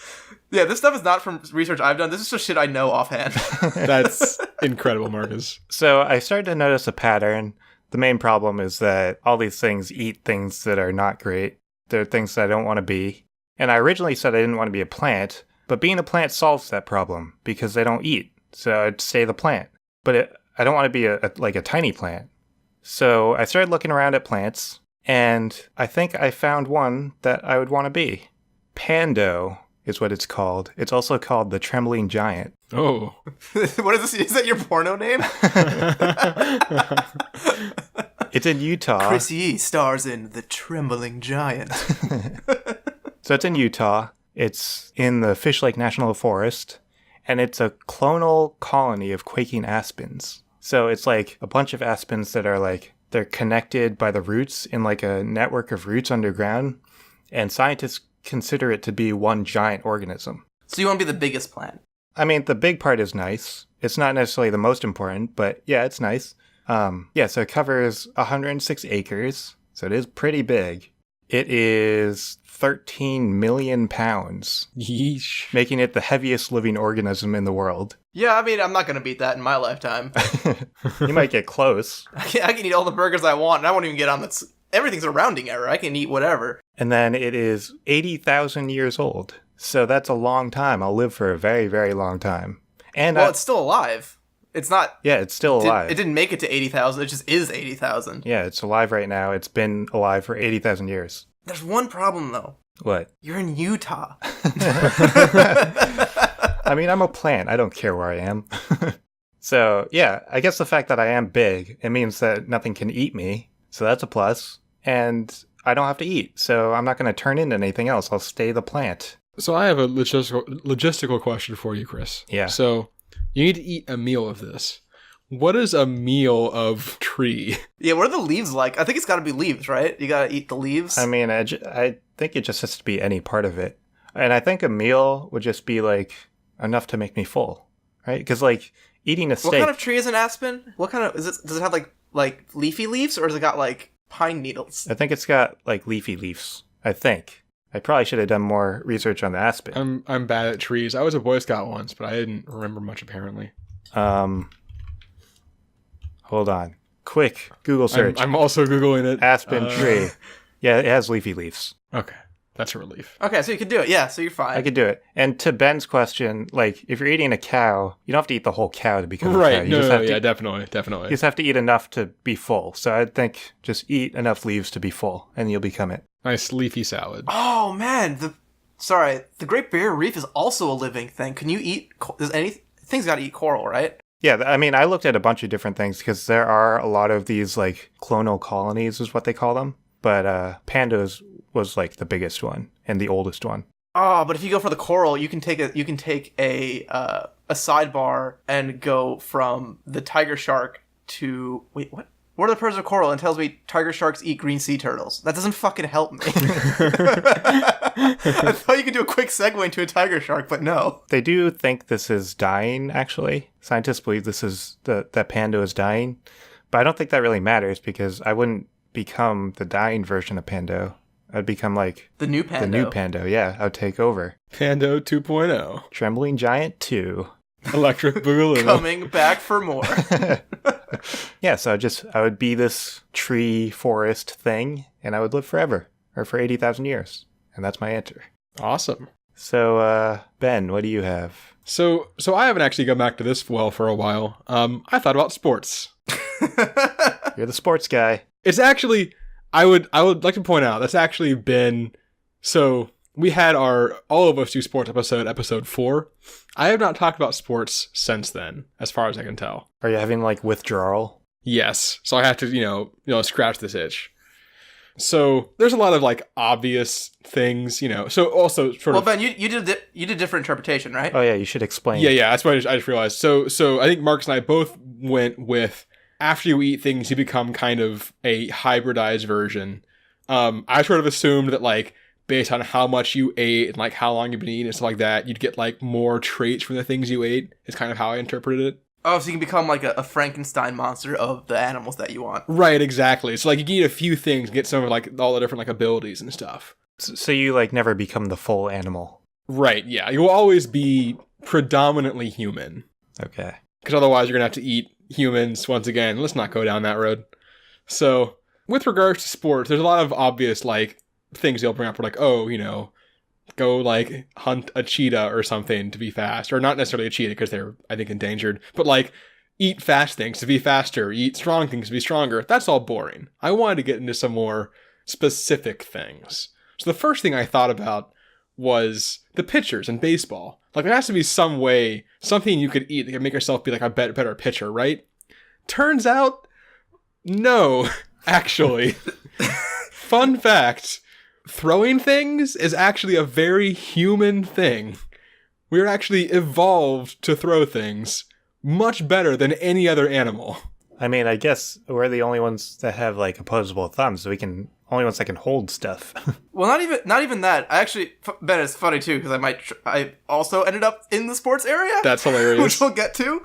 Yeah, this stuff is not from research I've done. This is just shit I know offhand. That's incredible, Marcus. So I started to notice a pattern. The main problem is that all these things eat things that are not great. They're things that I don't want to be. And I originally said I didn't want to be a plant, but being a plant solves that problem because they don't eat. So I'd stay the plant. But I don't want to be a tiny plant. So I started looking around at plants, and I think I found one that I would want to be. Pando is what it's called. It's also called the trembling giant. Oh. What is this? Is that your porno name? It's in Utah. Chris Yee stars in The Trembling Giant. So it's in Utah. It's in the Fish Lake National Forest, and it's a clonal colony of quaking aspens. So it's like a bunch of aspens that are like, they're connected by the roots in like a network of roots underground, and scientists consider it to be one giant organism. So you want to be the biggest plant? I mean, the big part is nice. It's not necessarily the most important, but yeah, it's nice. So it covers 106 acres, so it is pretty big. It is 13 million pounds, Yeesh. making it the heaviest living organism in the world. Yeah, I mean, I'm not going to beat that in my lifetime. You might get close. I can eat all the burgers I want, and I won't even get on this. Everything's a rounding error. I can eat whatever. And then it is 80,000 years old. So that's a long time. I'll live for a very, very long time. And well, it's still alive. It's not... Yeah, it's still alive. It didn't make it to 80,000. It just is 80,000. Yeah, it's alive right now. It's been alive for 80,000 years. There's one problem, though. What? You're in Utah. I mean, I'm a plant. I don't care where I am. So, yeah, I guess the fact that I am big, it means that nothing can eat me. So that's a plus. And I don't have to eat. So I'm not going to turn into anything else. I'll stay the plant. So I have a logistical question for you, Chris. Yeah. So you need to eat a meal of this. What is a meal of tree? Yeah, what are the leaves like? I think it's got to be leaves, right? You got to eat the leaves. I mean, I think it just has to be any part of it. And I think a meal would just be, like, enough to make me full, right? Because, like, eating a steak... What kind of tree is an aspen? What kind of... Does it have, like leafy leaves, or has it got, like, pine needles? I think it's got, like, leafy leaves. I think. I probably should have done more research on the aspen. I'm bad at trees. I was a Boy Scout once, but I didn't remember much, apparently. Hold on. Quick Google search. I'm also Googling it. Aspen tree. Yeah, it has leafy leaves. Okay. That's a relief. Okay, so you can do it. Yeah, so you're fine. I could do it. And to Ben's question, like, if you're eating a cow, you don't have to eat the whole cow to become a cow. Right. You Yeah, definitely. You just have to eat enough to be full. So I think just eat enough leaves to be full, and you'll become it. Nice leafy salad. Oh, man. The Great Barrier Reef is also a living thing. Can you eat... Things got to eat coral, right? Yeah, I mean, I looked at a bunch of different things because there are a lot of these, like, clonal colonies is what they call them. But pandas was, like, the biggest one and the oldest one. Oh, but if you go for the coral, you can take a sidebar and go from the tiger shark to... Wait, what What are the purrs of coral? And tells me tiger sharks eat green sea turtles. That doesn't fucking help me. I thought you could do a quick segue into a tiger shark, but no. They do think this is dying, actually. Scientists believe this is that panda is dying. But I don't think that really matters because I wouldn't become the dying version of Pando. I'd become like... The new Pando. The new Pando, yeah. I would take over. Pando 2.0. Trembling Giant 2. Electric Boogaloo. Coming back for more. Yeah, so I would be this tree forest thing, and I would live forever, or for 80,000 years. And that's my answer. Awesome. So, Ben, what do you have? So I haven't actually gone back to this well for a while. I thought about sports. You're the sports guy. It's actually, I would like to point out, that's actually been, so we had our All of Us Do Sports episode 4. I have not talked about sports since then, as far as I can tell. Are you having, like, withdrawal? Yes. So I have to, you know, scratch this itch. So there's a lot of, like, obvious things, you know. So also sort of... Well, Ben, you did different interpretation, right? Oh, yeah, you should explain. Yeah, that's what I just realized. So I think Marcus and I both went with, after you eat things, you become kind of a hybridized version. I sort of assumed that, like, based on how much you ate and, like, how long you've been eating and stuff like that, you'd get, like, more traits from the things you ate, is kind of how I interpreted it. Oh, so you can become, like, a Frankenstein monster of the animals that you want. Right, exactly. So, like, you can eat a few things and get some of, like, all the different, like, abilities and stuff. So you, like, never become the full animal. Right, yeah. You will always be predominantly human. Okay. Because otherwise you're going to have to eat humans once again. Let's not go down that road. So, with regards to sports, there's a lot of obvious, like, things they'll bring up. We're like, oh, you know, go, like, hunt a cheetah or something to be fast. Or not necessarily a cheetah because they're, I think, endangered. But, like, eat fast things to be faster. Eat strong things to be stronger. That's all boring. I wanted to get into some more specific things. So the first thing I thought about was the pitchers in baseball. Like, there has to be some way, something you could eat that could make yourself be, like, a better pitcher, right? Turns out, no, actually. Fun fact. Throwing things is actually a very human thing. We're actually evolved to throw things much better than any other animal. I mean, I guess we're the only ones that have, like, opposable thumbs, so only ones that can hold stuff. Well, not even that. I actually, Ben, it's funny too, because I also ended up in the sports area. That's hilarious. Which we'll get to.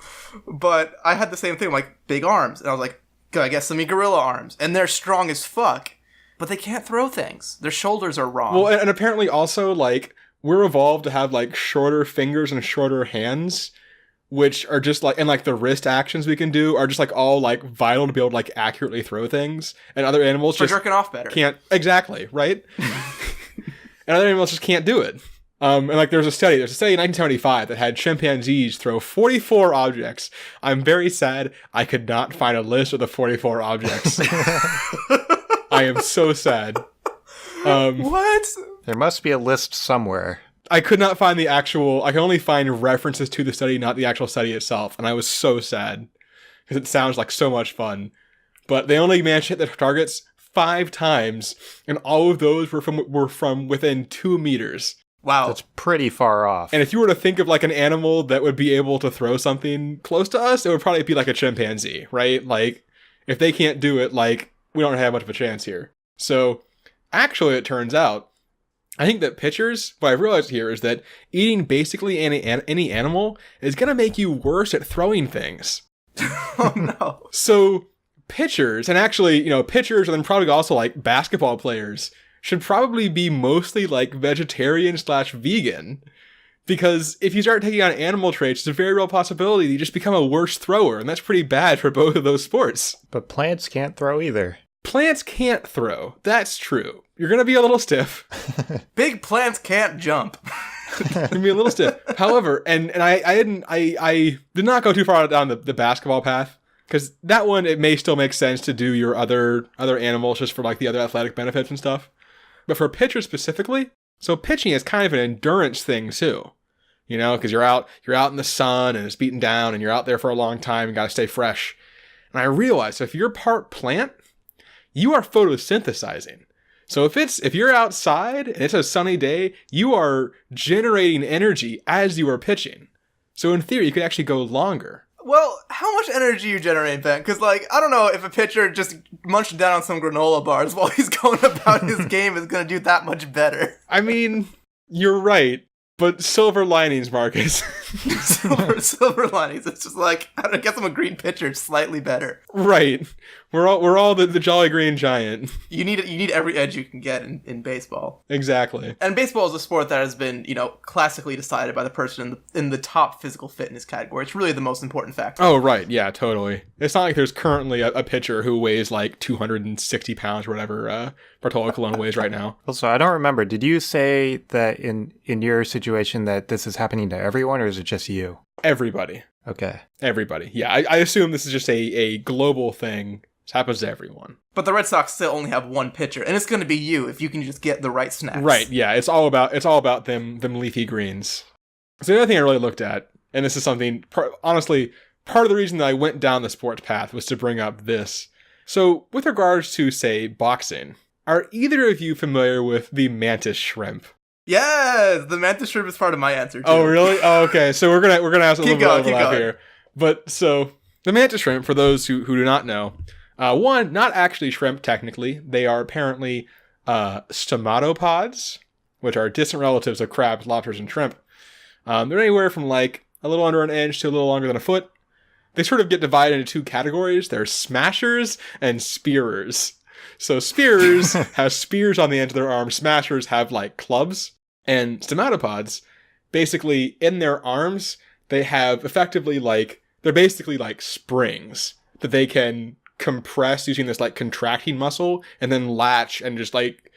But I had the same thing, like, big arms. And I was like, I guess some gorilla arms. And they're strong as fuck. But they can't throw things. Their shoulders are wrong. Well, and apparently also, like, we're evolved to have, like, shorter fingers and shorter hands, which are just, like, and, like, the wrist actions we can do are just, like, all, like, vital to be able to, like, accurately throw things. And other animals for just... jerking off better. Can't... Exactly, right? And other animals just can't do it. And, like, there's a study in 1975 that had chimpanzees throw 44 objects. I'm very sad I could not find a list of the 44 objects. I am so sad. What? There must be a list somewhere. I could not find the actual... I can only find references to the study, not the actual study itself. And I was so sad. Because it sounds like so much fun. But they only managed to hit their targets 5 times. And all of those were from within 2 meters. Wow. That's pretty far off. And if you were to think of, like, an animal that would be able to throw something close to us, it would probably be like a chimpanzee, right? Like, if they can't do it, like, we don't have much of a chance here. So, actually, it turns out, I think that pitchers, what I've realized here is that eating basically any animal is going to make you worse at throwing things. Oh, no. So, pitchers, and actually, you know, pitchers, and then probably also, like, basketball players, should probably be mostly, like, vegetarian/vegan. Because if you start taking on animal traits, it's a very real possibility that you just become a worse thrower, and that's pretty bad for both of those sports. But plants can't throw either. Plants can't throw. That's true. You're going to be a little stiff. Big plants can't jump. You're going to be a little stiff. However, and I did not go too far down the basketball path, because that one, it may still make sense to do your other animals just for, like, the other athletic benefits and stuff. But for pitchers specifically, so pitching is kind of an endurance thing too, you know, because you're out in the sun and it's beaten down and you're out there for a long time and got to stay fresh. And I realized if you're part plant, you are photosynthesizing. So if you're outside and it's a sunny day, you are generating energy as you are pitching. So in theory, you could actually go longer. Well, how much energy you generate, Ben? Because, like, I don't know if a pitcher just munched down on some granola bars while he's going about his game is going to do that much better. I mean, you're right, but silver linings, Marcus. silver linings. It's just like, I guess I'm a green pitcher. It's slightly better. Right. We're all the Jolly Green Giant. You need every edge you can get in baseball. Exactly. And baseball is a sport that has been, classically decided by the person in the top physical fitness category. It's really the most important factor. Oh, right. Yeah, totally. It's not like there's currently a pitcher who weighs like 260 pounds or whatever Bartolo Colon weighs right now. Also, I don't remember. Did you say that in your situation that this is happening to everyone, or is it just you? Everybody. Okay. Everybody. Yeah, I assume this is just a global thing. This happens to everyone. But the Red Sox still only have one pitcher, and it's going to be you if you can just get the right snaps. Right, yeah, it's all about them leafy greens. So the other thing I really looked at, and this is something, honestly, part of the reason that I went down the sports path was to bring up this. So with regards to, say, boxing, are either of you familiar with the mantis shrimp? Yeah, the mantis shrimp is part of my answer too. Oh, really? Oh, okay. So we're gonna have a little bit of overlap here. But so the mantis shrimp, for those who do not know, one, not actually shrimp technically. They are apparently stomatopods, which are distant relatives of crabs, lobsters, and shrimp. They're anywhere from like a little under an inch to a little longer than a foot. They sort of get divided into two categories. They're smashers and spearers. So spearers have spears on the end of their arms. Smashers have like clubs. And stomatopods, basically in their arms, they have effectively they're basically like springs that they can compress using this like contracting muscle and then latch and just like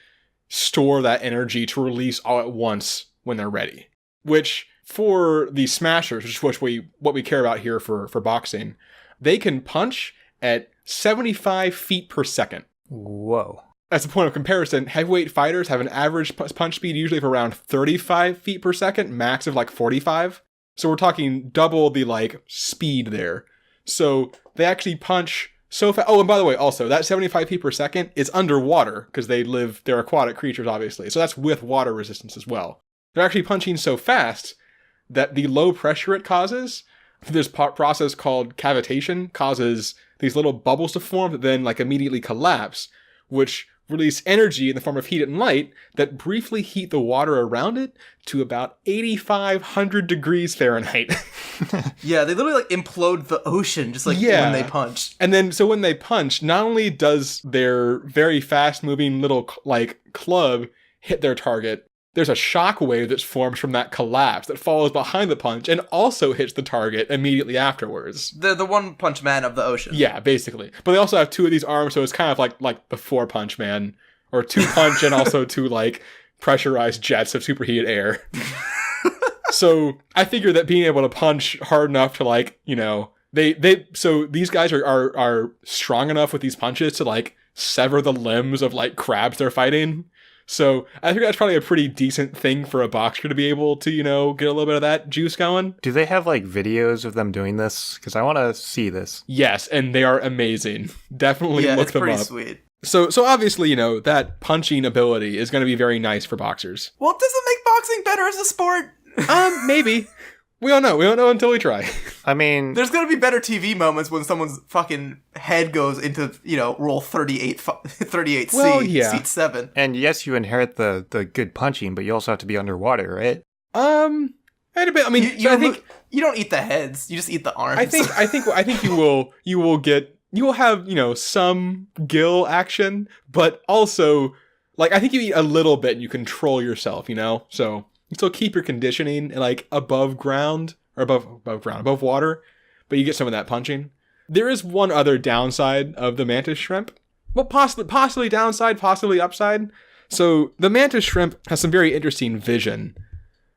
store that energy to release all at once when they're ready. Which for the smashers, which is what we care about here for boxing, they can punch at 75 feet per second. Whoa. As a point of comparison, heavyweight fighters have an average punch speed usually of around 35 feet per second, max of like 45. So we're talking double the like speed there. So they actually punch so fast. Oh, and by the way, also that 75 feet per second is underwater because they're aquatic creatures, obviously. So that's with water resistance as well. They're actually punching so fast that the low pressure it causes, this process called cavitation, causes these little bubbles to form that then like immediately collapse, which release energy in the form of heat and light that briefly heat the water around it to about 8,500 degrees Fahrenheit. Yeah, they literally like implode the ocean just like when they punch. And then so when they punch, not only does their very fast moving little like club hit their target, there's a shock wave that forms from that collapse that follows behind the punch and also hits the target immediately afterwards. They're the one punch man of the ocean. Yeah, basically. But they also have two of these arms, so it's kind of like the four punch man, or two punch and also two like pressurized jets of superheated air. So I figure that being able to punch hard enough to like, so these guys are strong enough with these punches to like sever the limbs of like crabs they're fighting. So I think that's probably a pretty decent thing for a boxer to be able to, get a little bit of that juice going. Do they have like videos of them doing this? Because I want to see this. Yes, and they are amazing. Definitely look them up. Yeah, it's pretty sweet. So obviously, that punching ability is going to be very nice for boxers. Well, does it make boxing better as a sport? Maybe. We don't know. We don't know until we try. I mean, there's going to be better TV moments when someone's fucking head goes into, roll 38C, seat 7. And yes, you inherit the good punching, but you also have to be underwater, right? I think you don't eat the heads. You just eat the arms. I think you will have, some gill action, but also like I think you eat a little bit and you control yourself, So you still keep your conditioning like above ground or above water, but you get some of that punching. There is one other downside of the mantis shrimp. Well, possibly downside, possibly upside. So the mantis shrimp has some very interesting vision.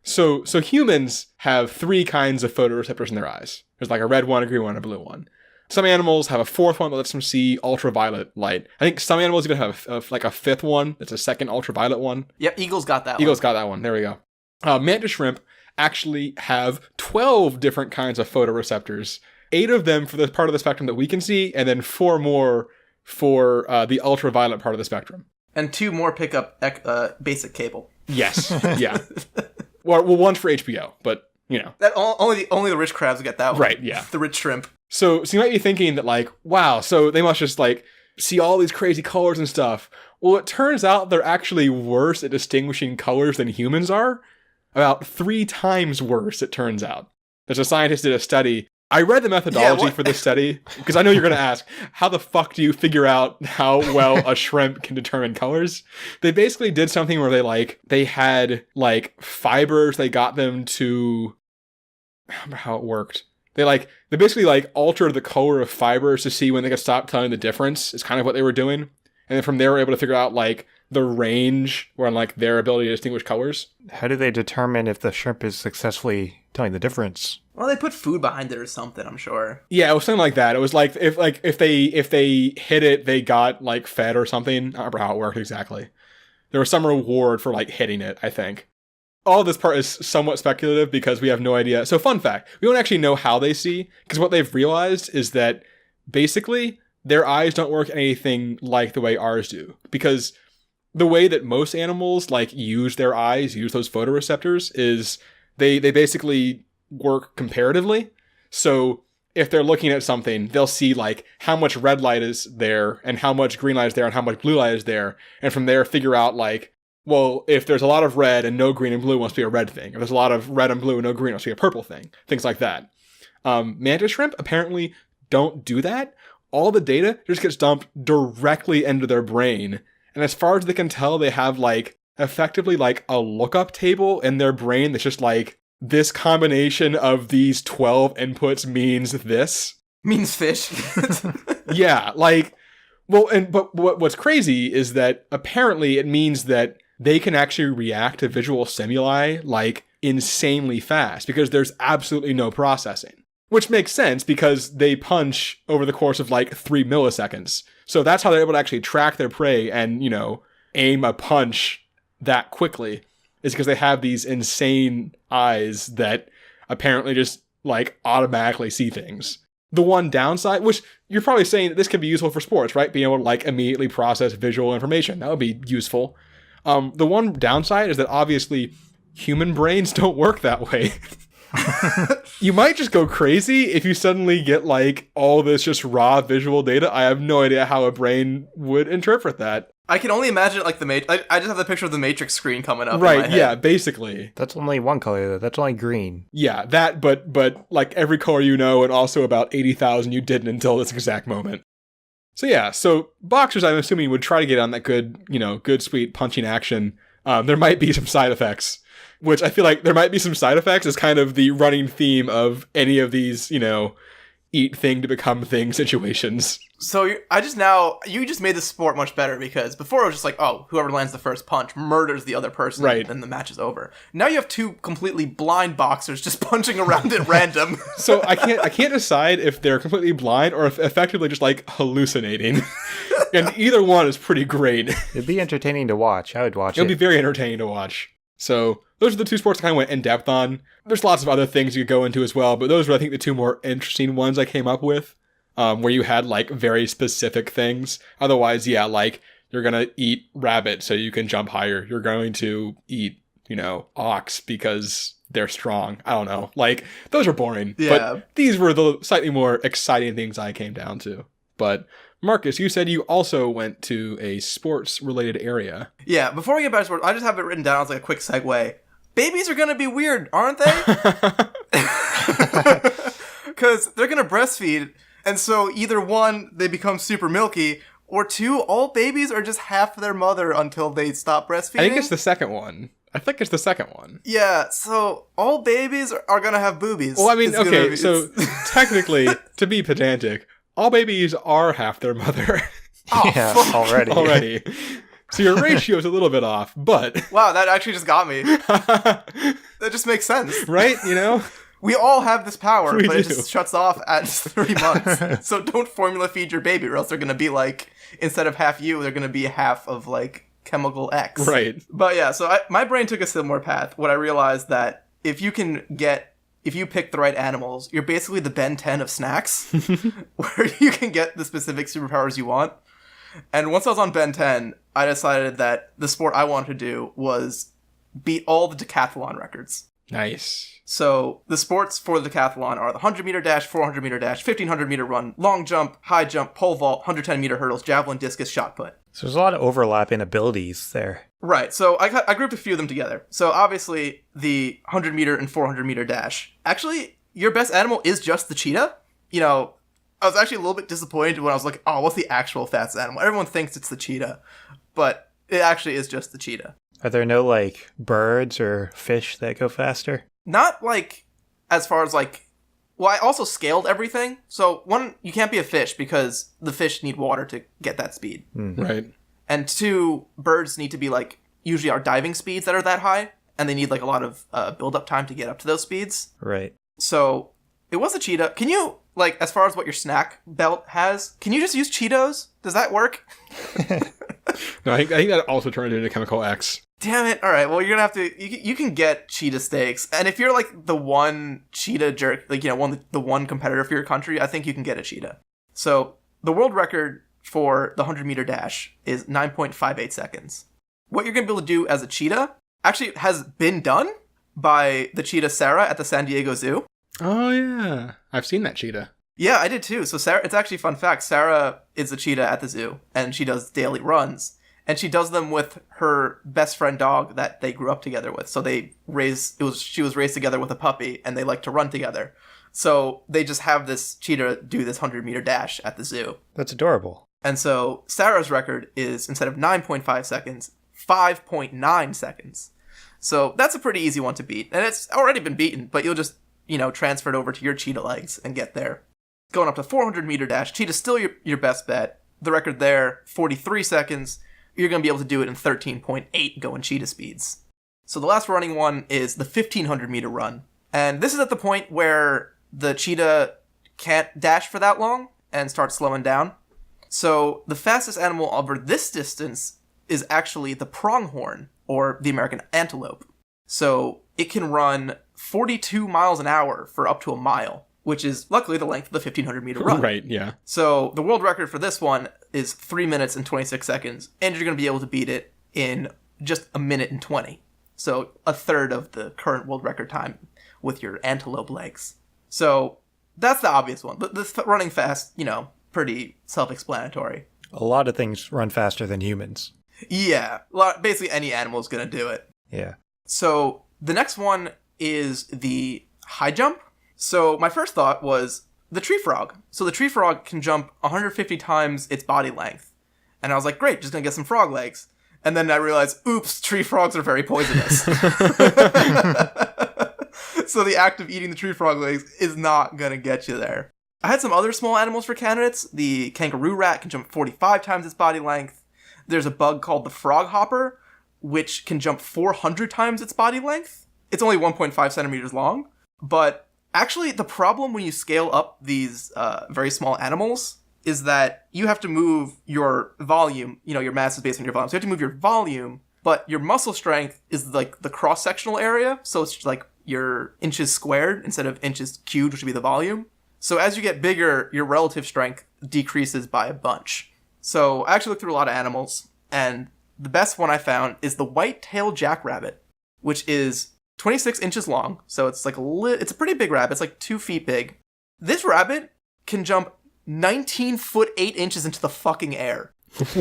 So humans have 3 kinds of photoreceptors in their eyes. There's like a red one, a green one, and a blue one. Some animals have a 4th one that lets them see ultraviolet light. I think some animals even have a 5th one. That's a second ultraviolet one. Yep, eagles got that one. Eagles got that one. There we go. Mantis shrimp actually have 12 different kinds of photoreceptors. 8 of them for the part of the spectrum that we can see, and then 4 more for the ultraviolet part of the spectrum. And 2 more pick up basic cable. Yes, yeah. Well, one's for HBO, but You know. That only the rich crabs get that one. Right, yeah. The rich shrimp. So you might be thinking that, like, wow, so they must just, like, see all these crazy colors and stuff. Well, it turns out they're actually worse at distinguishing colors than humans are. About 3 times worse, it turns out. There's a scientist did a study. I read the methodology for this study, because I know you're going to ask, how the fuck do you figure out how well a shrimp can determine colors? They basically did something where they had, like, fibers, they got them to... I don't remember how it worked. They basically, like, altered the color of fibers to see when they could stop telling the difference, is kind of what they were doing. And then from there, we're able to figure out, like, the range or, like, their ability to distinguish colors. How do they determine if the shrimp is successfully telling the difference? Well, they put food behind it or something, I'm sure. Yeah, it was something like that. It was like if they hit it, they got, like, fed or something. I don't remember how it worked exactly. There was some reward for, like, hitting it, I think. All this part is somewhat speculative because we have no idea. So, fun fact, we don't actually know how they see, because what they've realized is that basically their eyes don't work anything like the way ours do. Because the way that most animals, like, use their eyes, use those photoreceptors, is they basically work comparatively. So if they're looking at something, they'll see, like, how much red light is there and how much green light is there and how much blue light is there. And from there, figure out, like, well, if there's a lot of red and no green and blue, it must be a red thing. If there's a lot of red and blue and no green, it must be a purple thing. Things like that. Mantis shrimp apparently don't do that. All the data just gets dumped directly into their brain. And as far as they can tell, they have, like, effectively, like, a lookup table in their brain that's just like, this combination of these 12 inputs means this. Means fish. Yeah, like, well, but what's crazy is that apparently it means that they can actually react to visual stimuli, like, insanely fast because there's absolutely no processing. Which makes sense because they punch over the course of, like, 3 milliseconds. So that's how they're able to actually track their prey and, you know, aim a punch that quickly, is because they have these insane eyes that apparently just, like, automatically see things. The one downside, which you're probably saying that this could be useful for sports, right? Being able to, like, immediately process visual information. That would be useful. The one downside is that obviously human brains don't work that way. You might just go crazy if you suddenly get, like, all this just raw visual data. I have no idea how a brain would interpret that. I can only imagine, like, I just have the picture of the Matrix screen coming up. Right, in my head. yeah, basically. That's only one color, though. That's only green. Yeah, that, but like, every color you know, and also about 80,000 you didn't until this exact moment. So yeah, so boxers, I'm assuming, would try to get on that good, you know, good, sweet punching action. There might be some side effects, which I feel like there might be some side effects as kind of the running theme of any of these, you know, eat thing to become thing situations. So you just made the sport much better, because before it was just like, oh, whoever lands the first punch murders the other person, right? Then the match is over. Now you have 2 completely blind boxers just punching around at random. So I can't decide if they're completely blind or if effectively just, like, hallucinating. And either one is pretty great. It'd be entertaining to watch. I would watch it. It'll be very entertaining to watch. So those are the 2 sports I kind of went in depth on. There's lots of other things you could go into as well, but those were, I think, the 2 more interesting ones I came up with, where you had, like, very specific things. Otherwise, yeah, like, you're going to eat rabbit so you can jump higher. You're going to eat, you know, ox because they're strong. I don't know. Like, those are boring. Yeah. But these were the slightly more exciting things I came down to. But Marcus, you said you also went to a sports-related area. Yeah, before we get back to sports, I just have it written down as, like, a quick segue. Babies are gonna be weird, aren't they? Because they're gonna breastfeed, and so either 1, they become super milky, or 2, all babies are just half their mother until they stop breastfeeding. I think it's the second one. Yeah, so all babies are gonna have boobies. Well, I mean, okay, so technically, to be pedantic, all babies are half their mother. Oh, yeah, fuck. already. So your ratio is a little bit off, but... Wow, that actually just got me. That just makes sense. Right, you know? We all have this power, We but do. it just shuts off at 3 months. So don't formula feed your baby, or else they're going to be like, instead of half you, they're going to be half of, like, chemical X. Right. But yeah, so my brain took a similar path when I realized that if you pick the right animals, you're basically the Ben 10 of snacks, where you can get the specific superpowers you want. And once I was on Ben 10, I decided that the sport I wanted to do was beat all the decathlon records. Nice. So the sports for the decathlon are the 100-meter dash, 400-meter dash, 1500-meter run, long jump, high jump, pole vault, 110-meter hurdles, javelin, discus, shot put. So there's a lot of overlapping abilities there. Right, so I grouped a few of them together. So obviously the 100-meter and 400-meter dash. Actually, your best animal is just the cheetah. You know, I was actually a little bit disappointed when I was like, oh, what's the actual fastest animal? Everyone thinks it's the cheetah, but it actually is just the cheetah. Are there no, like, birds or fish that go faster? Not, like, as far as, like... Well, I also scaled everything. So, one, you can't be a fish because the fish need water to get that speed. Right. And two, birds need to be, like, usually our diving speeds that are that high, and they need, like, a lot of build-up time to get up to those speeds. Right. So, it was a cheetah. Can you, like, as far as what your snack belt has, can you just use Cheetos? Does that work? No, I think that also turned into Chemical X. Damn it. All right. Well, you're going to have to... You can get cheetah steaks. And if you're, like, the one cheetah jerk... Like, you know, the one competitor for your country, I think you can get a cheetah. So, the world record for the 100-meter dash is 9.58 seconds. What you're going to be able to do as a cheetah actually has been done by the cheetah Sarah at the San Diego Zoo. Oh, yeah. I've seen that cheetah. Yeah, I did too. So, Sarah... It's actually a fun fact. Sarah is a cheetah at the zoo, and she does daily runs. And she does them with her best friend dog that they grew up together with. So she was raised together with a puppy, and they like to run together. So they just have this cheetah do this 100-meter dash at the zoo. That's adorable. And so Sarah's record is, instead of 9.5 seconds, 5.9 seconds. So that's a pretty easy one to beat. And it's already been beaten, but you'll just, transfer it over to your cheetah legs and get there. Going up to 400-meter dash, cheetah's still your best bet. The record there, 43 seconds. You're going to be able to do it in 13.8 going cheetah speeds. So the last running one is the 1500-meter run. And this is at the point where the cheetah can't dash for that long and starts slowing down. So the fastest animal over this distance is actually the pronghorn, or the American antelope. So it can run 42 miles an hour for up to a mile, which is luckily the length of the 1500-meter run. Right, yeah. So the world record for this one is 3 minutes and 26 seconds, and you're going to be able to beat it in just a minute and 20. So a third of the current world record time with your antelope legs. So that's the obvious one. But the running fast, pretty self-explanatory. A lot of things run faster than humans. Yeah, basically any animal is going to do it. Yeah. So the next one is the high jump. So my first thought was the tree frog. So the tree frog can jump 150 times its body length. And I was like, great, just gonna get some frog legs. And then I realized, oops, tree frogs are very poisonous. So the act of eating the tree frog legs is not gonna get you there. I had some other small animals for candidates. The kangaroo rat can jump 45 times its body length. There's a bug called the frog hopper, which can jump 400 times its body length. It's only 1.5 centimeters long, but actually, the problem when you scale up these very small animals is that you have to move your volume. Your mass is based on your volume. So you have to move your volume, but your muscle strength is like the cross-sectional area. So it's like your inches squared instead of inches cubed, which would be the volume. So as you get bigger, your relative strength decreases by a bunch. So I actually looked through a lot of animals, and the best one I found is the white-tailed jackrabbit, which is 26 inches long, so it's like it's a pretty big rabbit. It's like 2 feet big. This rabbit can jump 19 foot 8 inches into the fucking air.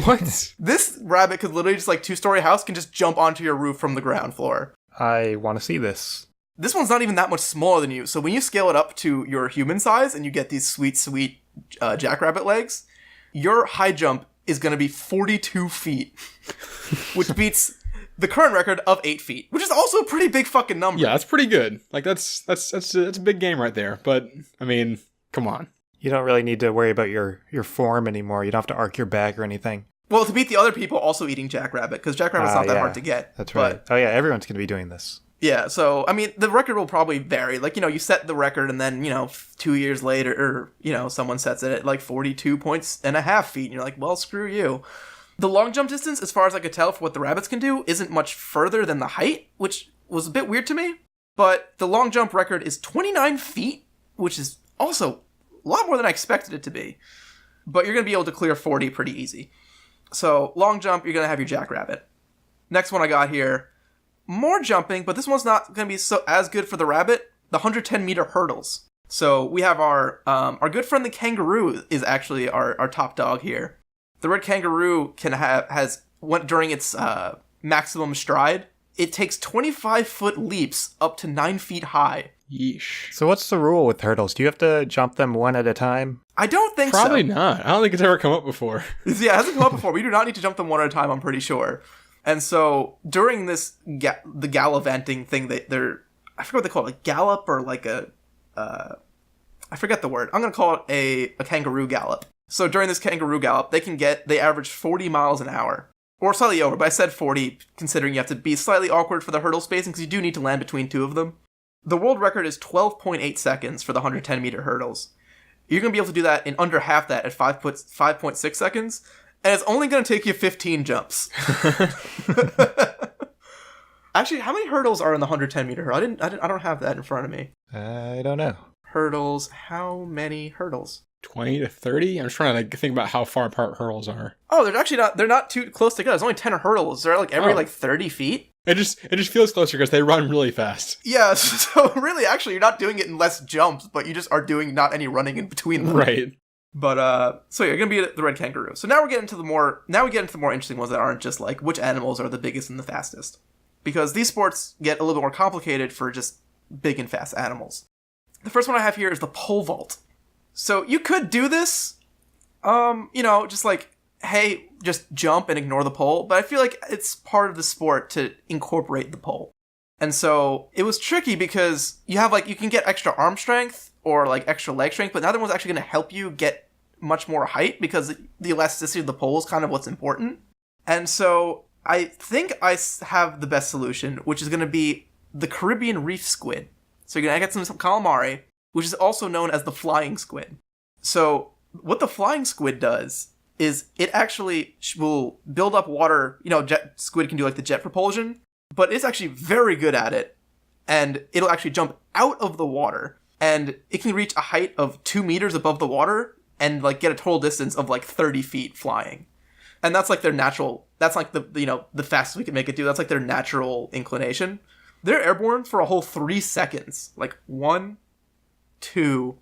What? This rabbit could literally just, like, 2-story house can just jump onto your roof from the ground floor. I want to see this. This one's not even that much smaller than you, so when you scale it up to your human size and you get these sweet jackrabbit legs, your high jump is going to be 42 feet, which beats the current record of 8 feet, which is also a pretty big fucking number. Yeah, that's pretty good. Like, that's a big game right there. But, I mean, come on. You don't really need to worry about your form anymore. You don't have to arc your back or anything. Well, to beat the other people also eating jackrabbit, because jackrabbit's not that hard to get. That's right. Oh, yeah, everyone's going to be doing this. Yeah, so, I mean, the record will probably vary. Like, you set the record, and then, 2 years later, or, someone sets it at, like, 42.5 feet, and you're like, well, screw you. The long jump distance, as far as I could tell for what the rabbits can do, isn't much further than the height, which was a bit weird to me. But the long jump record is 29 feet, which is also a lot more than I expected it to be. But you're going to be able to clear 40 pretty easy. So, long jump, you're going to have your jackrabbit. Next one I got here, more jumping, but this one's not going to be as good for the rabbit. The 110-meter hurdles. So we have our good friend the kangaroo is actually our top dog here. The red kangaroo went during its maximum stride. It takes 25-foot leaps up to 9 feet high. Yeesh. So what's the rule with hurdles? Do you have to jump them one at a time? I don't think so. Probably not. I don't think it's ever come up before. Yeah, it hasn't come up before. We do not need to jump them one at a time, I'm pretty sure. And so during this, the gallivanting thing, I forget what they call it, a gallop or like I forget the word. I'm going to call it a kangaroo gallop. So during this kangaroo gallop, they average 40 miles an hour. Or slightly over, but I said 40, considering you have to be slightly awkward for the hurdle spacing, because you do need to land between two of them. The world record is 12.8 seconds for the 110-meter hurdles. You're going to be able to do that in under half that at 5.6 seconds, and it's only going to take you 15 jumps. Actually, how many hurdles are in the 110-meter hurdle? I don't have that in front of me. I don't know. Hurdles. How many hurdles? 20 to 30? I'm just trying to think about how far apart hurdles are. Oh, they're not too close together. There's only 10 hurdles. They're like every 30 feet. It just feels closer because they run really fast. Yeah, so really, actually, you're not doing it in less jumps, but you just are doing not any running in between them. Right. But, so yeah, you're going to be the red kangaroo. So now we get into the more interesting ones that aren't just like, which animals are the biggest and the fastest. Because these sports get a little bit more complicated for just big and fast animals. The first one I have here is the pole vault. So you could do this, just like, hey, just jump and ignore the pole. But I feel like it's part of the sport to incorporate the pole. And so it was tricky because you can get extra arm strength or like extra leg strength, but neither one's actually going to help you get much more height because the elasticity of the pole is kind of what's important. And so I think I have the best solution, which is going to be the Caribbean reef squid. So you're going to get some calamari, which is also known as the flying squid. So what the flying squid does is it actually will build up water. Squid can do like the jet propulsion, but it's actually very good at it. And it'll actually jump out of the water, and it can reach a height of 2 meters above the water and like get a total distance of like 30 feet flying. And that's like their natural, that's like the fastest we can make it do. That's like their natural inclination. They're airborne for a whole 3 seconds. Like 1, 2,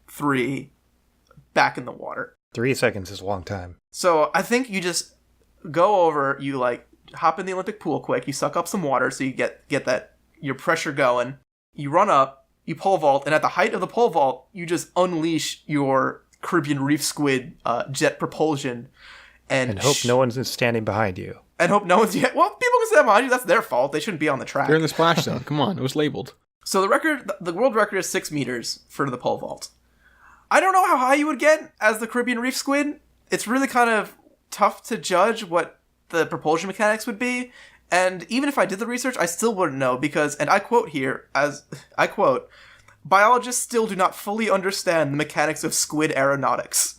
3, back in the water. 3 seconds is a long time. So I think you just go over, you like hop in the Olympic pool quick, you suck up some water so you get that, your pressure going, you run up, you pole vault, and at the height of the pole vault, you just unleash your Caribbean reef squid jet propulsion. And hope no one's standing behind you. And hope no one's yet. Well, people can stand behind you. That's their fault. They shouldn't be on the track. They're in the splash zone. Come on, it was labeled. So the world record is 6 meters for the pole vault. I don't know how high you would get as the Caribbean reef squid. It's really kind of tough to judge what the propulsion mechanics would be. And even if I did the research, I still wouldn't know because, and I quote here, biologists still do not fully understand the mechanics of squid aeronautics.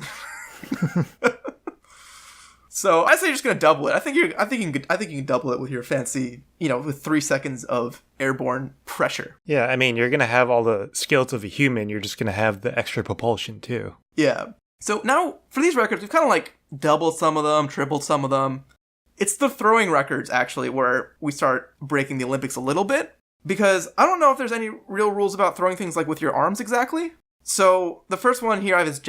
So I say you're just gonna double it. I think you can double it with your fancy, with 3 seconds of airborne pressure. Yeah, I mean, you're gonna have all the skills of a human. You're just gonna have the extra propulsion too. Yeah. So now for these records, we've kind of like doubled some of them, tripled some of them. It's the throwing records actually where we start breaking the Olympics a little bit because I don't know if there's any real rules about throwing things like with your arms exactly. So the first one here I have is the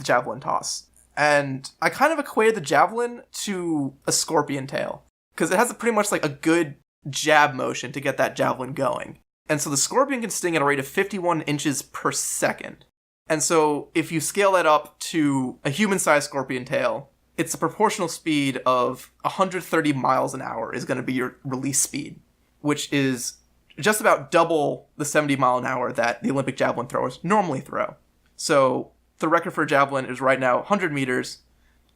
javelin toss. And I kind of equated the javelin to a scorpion tail because it has pretty much like a good jab motion to get that javelin going. And so the scorpion can sting at a rate of 51 inches per second. And so if you scale that up to a human-sized scorpion tail, it's a proportional speed of 130 miles an hour is going to be your release speed, which is just about double the 70 mile an hour that the Olympic javelin throwers normally throw. So the record for javelin is right now 100 meters.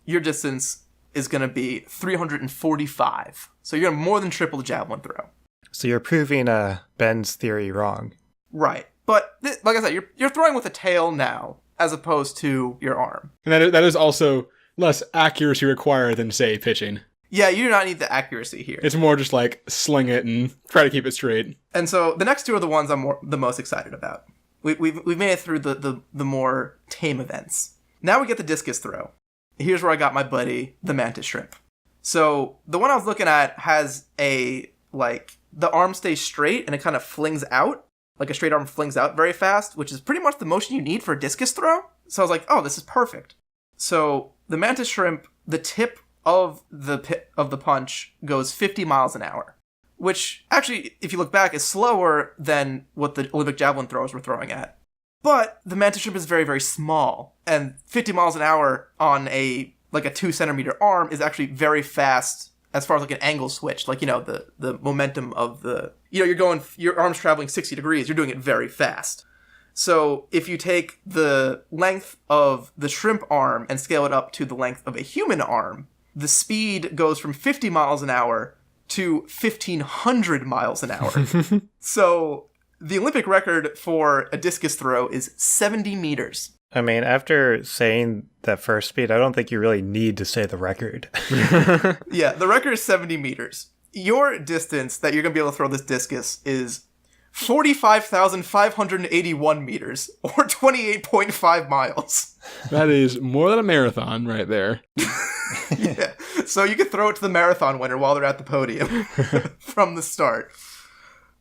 Your distance is going to be 345. So you're going to more than triple the javelin throw. So you're proving Ben's theory wrong. Right. But like I said, you're throwing with a tail now as opposed to your arm. And that is also less accuracy required than, say, pitching. Yeah, you do not need the accuracy here. It's more just like sling it and try to keep it straight. And so the next two are the ones I'm the most excited about. We've made it through the more tame events. Now we get the discus throw. Here's where I got my buddy, the mantis shrimp. So the one I was looking at has a like the arm stays straight and it kind of flings out. Like a straight arm flings out very fast, which is pretty much the motion you need for a discus throw. So I was like, oh, this is perfect. So the mantis shrimp, the tip of the punch goes 50 miles an hour, which actually, if you look back, is slower than what the Olympic javelin throwers were throwing at. But the mantis shrimp is very, very small, and 50 miles an hour on a 2-centimeter arm is actually very fast as far as like an angle switch. Like, the momentum of the, your arm's traveling 60 degrees, you're doing it very fast. So if you take the length of the shrimp arm and scale it up to the length of a human arm, the speed goes from 50 miles an hour to 1,500 miles an hour. So the Olympic record for a discus throw is 70 meters. I mean, after saying that first speed, I don't think you really need to say the record. Yeah, the record is 70 meters. Your distance that you're going to be able to throw this discus is 45,581 meters, or 28.5 miles. That is more than a marathon right there. Yeah, so you could throw it to the marathon winner while they're at the podium from the start.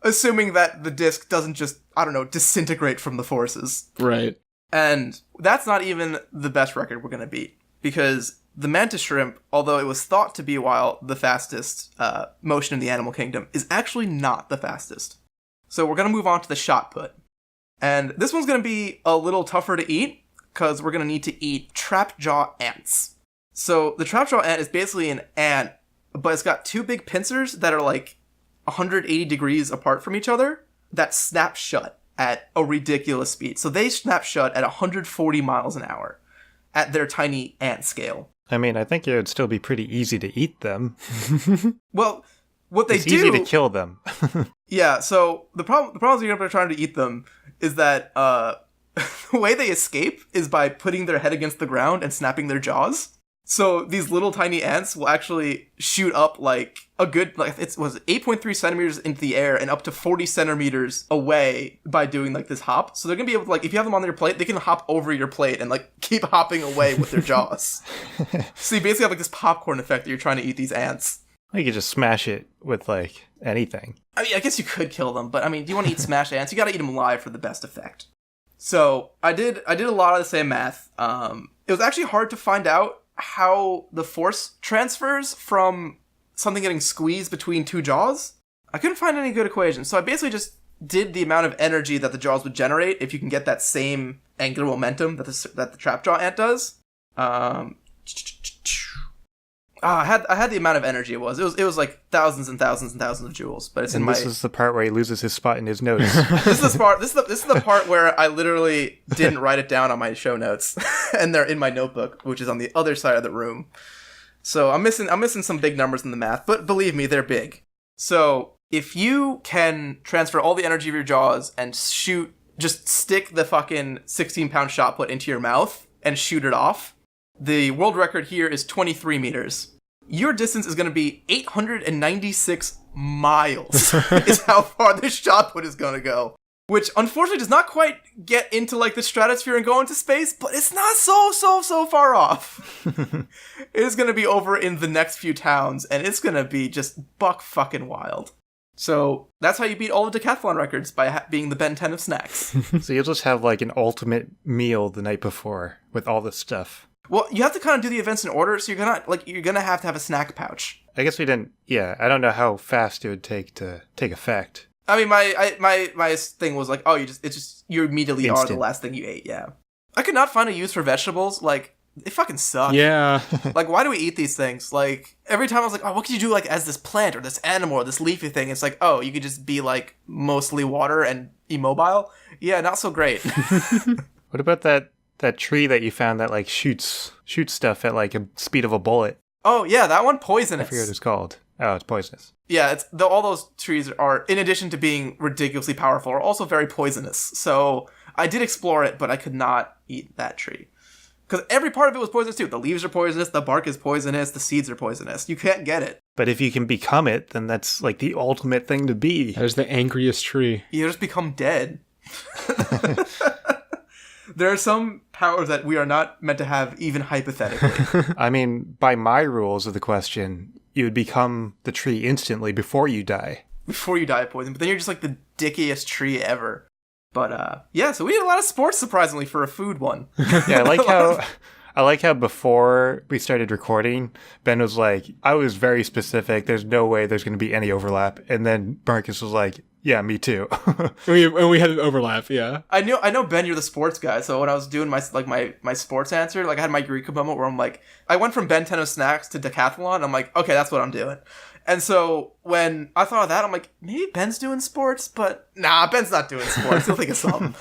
Assuming that the disc doesn't just, disintegrate from the forces. Right. And that's not even the best record we're going to beat. Because the mantis shrimp, although it was thought to be the fastest motion in the animal kingdom, is actually not the fastest. So we're going to move on to the shot put. And this one's going to be a little tougher to eat, because we're going to need to eat trapjaw ants. So the trapjaw ant is basically an ant, but it's got two big pincers that are like 180 degrees apart from each other that snap shut at a ridiculous speed. So they snap shut at 140 miles an hour at their tiny ant scale. I mean, I think it would still be pretty easy to eat them. Well, what they it's do... It's easy to kill them. Yeah, so the problem is you're trying to eat them is that the way they escape is by putting their head against the ground and snapping their jaws. So these little tiny ants will actually shoot up like a good, like it was 8.3 centimeters into the air and up to 40 centimeters away by doing like this hop. So they're going to be able to, like, if you have them on your plate, they can hop over your plate and like keep hopping away with their jaws. So you basically have like this popcorn effect that you're trying to eat these ants. You could just smash it with like anything. I mean, I guess you could kill them, but I mean, do you want to eat smashed ants? You got to eat them live for the best effect. So I did a lot of the same math. It was actually hard to find out how the force transfers from something getting squeezed between two jaws. I couldn't find any good equations, so I basically just did the amount of energy that the jaws would generate if you can get that same angular momentum that the trapjaw ant does. I had the amount of energy it was like thousands and thousands and thousands of joules, but it's and in my... this is the part where he loses his spot in his notes. This is the part where I literally didn't write it down on my show notes, and they're in my notebook, which is on the other side of the room. So I'm missing some big numbers in the math, but believe me, they're big. So if you can transfer all the energy of your jaws and just stick the fucking 16-pound shot put into your mouth and shoot it off, the world record here is 23 meters. Your distance is going to be 896 miles is how far this shot put is going to go. Which, unfortunately, does not quite get into, like, the stratosphere and go into space, but it's not so far off. It is going to be over in the next few towns, and it's going to be just buck fucking wild. So, that's how you beat all the Decathlon records, by being the Ben 10 of snacks. So you'll just have, like, an ultimate meal the night before with all this stuff. Well, you have to kind of do the events in order, so you're gonna have to have a snack pouch. I guess we didn't... Yeah, I don't know how fast it would take to take effect. I mean, my thing was like, oh, you immediately Instant. are the last thing you ate, yeah. I could not find a use for vegetables, like, they fucking suck. Yeah. Like, why do we eat these things? Like, every time I was like, oh, what could you do, like, as this plant or this animal or this leafy thing? It's like, oh, you could just be, like, mostly water and immobile? Yeah, not so great. What about that tree that you found that, like, shoots stuff at, like, a speed of a bullet? Oh, yeah, that one, poisonous. I forget what it's called. Oh, it's poisonous. Yeah, all those trees are, in addition to being ridiculously powerful, are also very poisonous. So I did explore it, but I could not eat that tree. Because every part of it was poisonous too. The leaves are poisonous, the bark is poisonous, the seeds are poisonous. You can't get it. But if you can become it, then that's like the ultimate thing to be. That is the angriest tree. You just become dead. There are some powers that we are not meant to have, even hypothetically. I mean, by my rules of the question, you would become the tree instantly before you die. before you die of poison, but then you're just like the dickiest tree ever. But yeah, so we had a lot of sports surprisingly for a food one. Yeah, I like how before we started recording, Ben was like, I was very specific. There's no way there's going to be any overlap. And then Marcus was like, yeah, me too. we had an overlap, yeah. I know Ben, you're the sports guy. So when I was doing my sports answer, like I had my Eureka moment where I'm like, I went from Ben Tenno Snacks to Decathlon. I'm like, okay, that's what I'm doing. And so when I thought of that, I'm like, maybe Ben's doing sports, but nah, Ben's not doing sports. He'll think of something.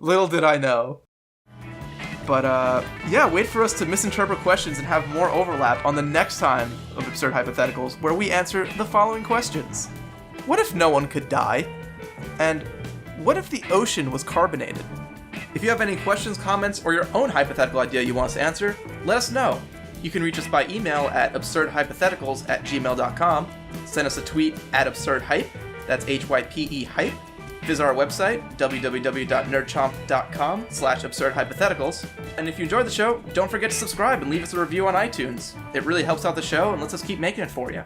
Little did I know. But yeah, wait for us to misinterpret questions and have more overlap on the next time of Absurd Hypotheticals, where we answer the following questions. What if no one could die? And what if the ocean was carbonated? If you have any questions, comments, or your own hypothetical idea you want us to answer, let us know. You can reach us by email at absurdhypotheticals@gmail.com, send us a tweet at absurdhype, that's HYPE hype, visit our website, www.nerdchomp.com/absurdhypotheticals, and if you enjoyed the show, don't forget to subscribe and leave us a review on iTunes. It really helps out the show and lets us keep making it for you.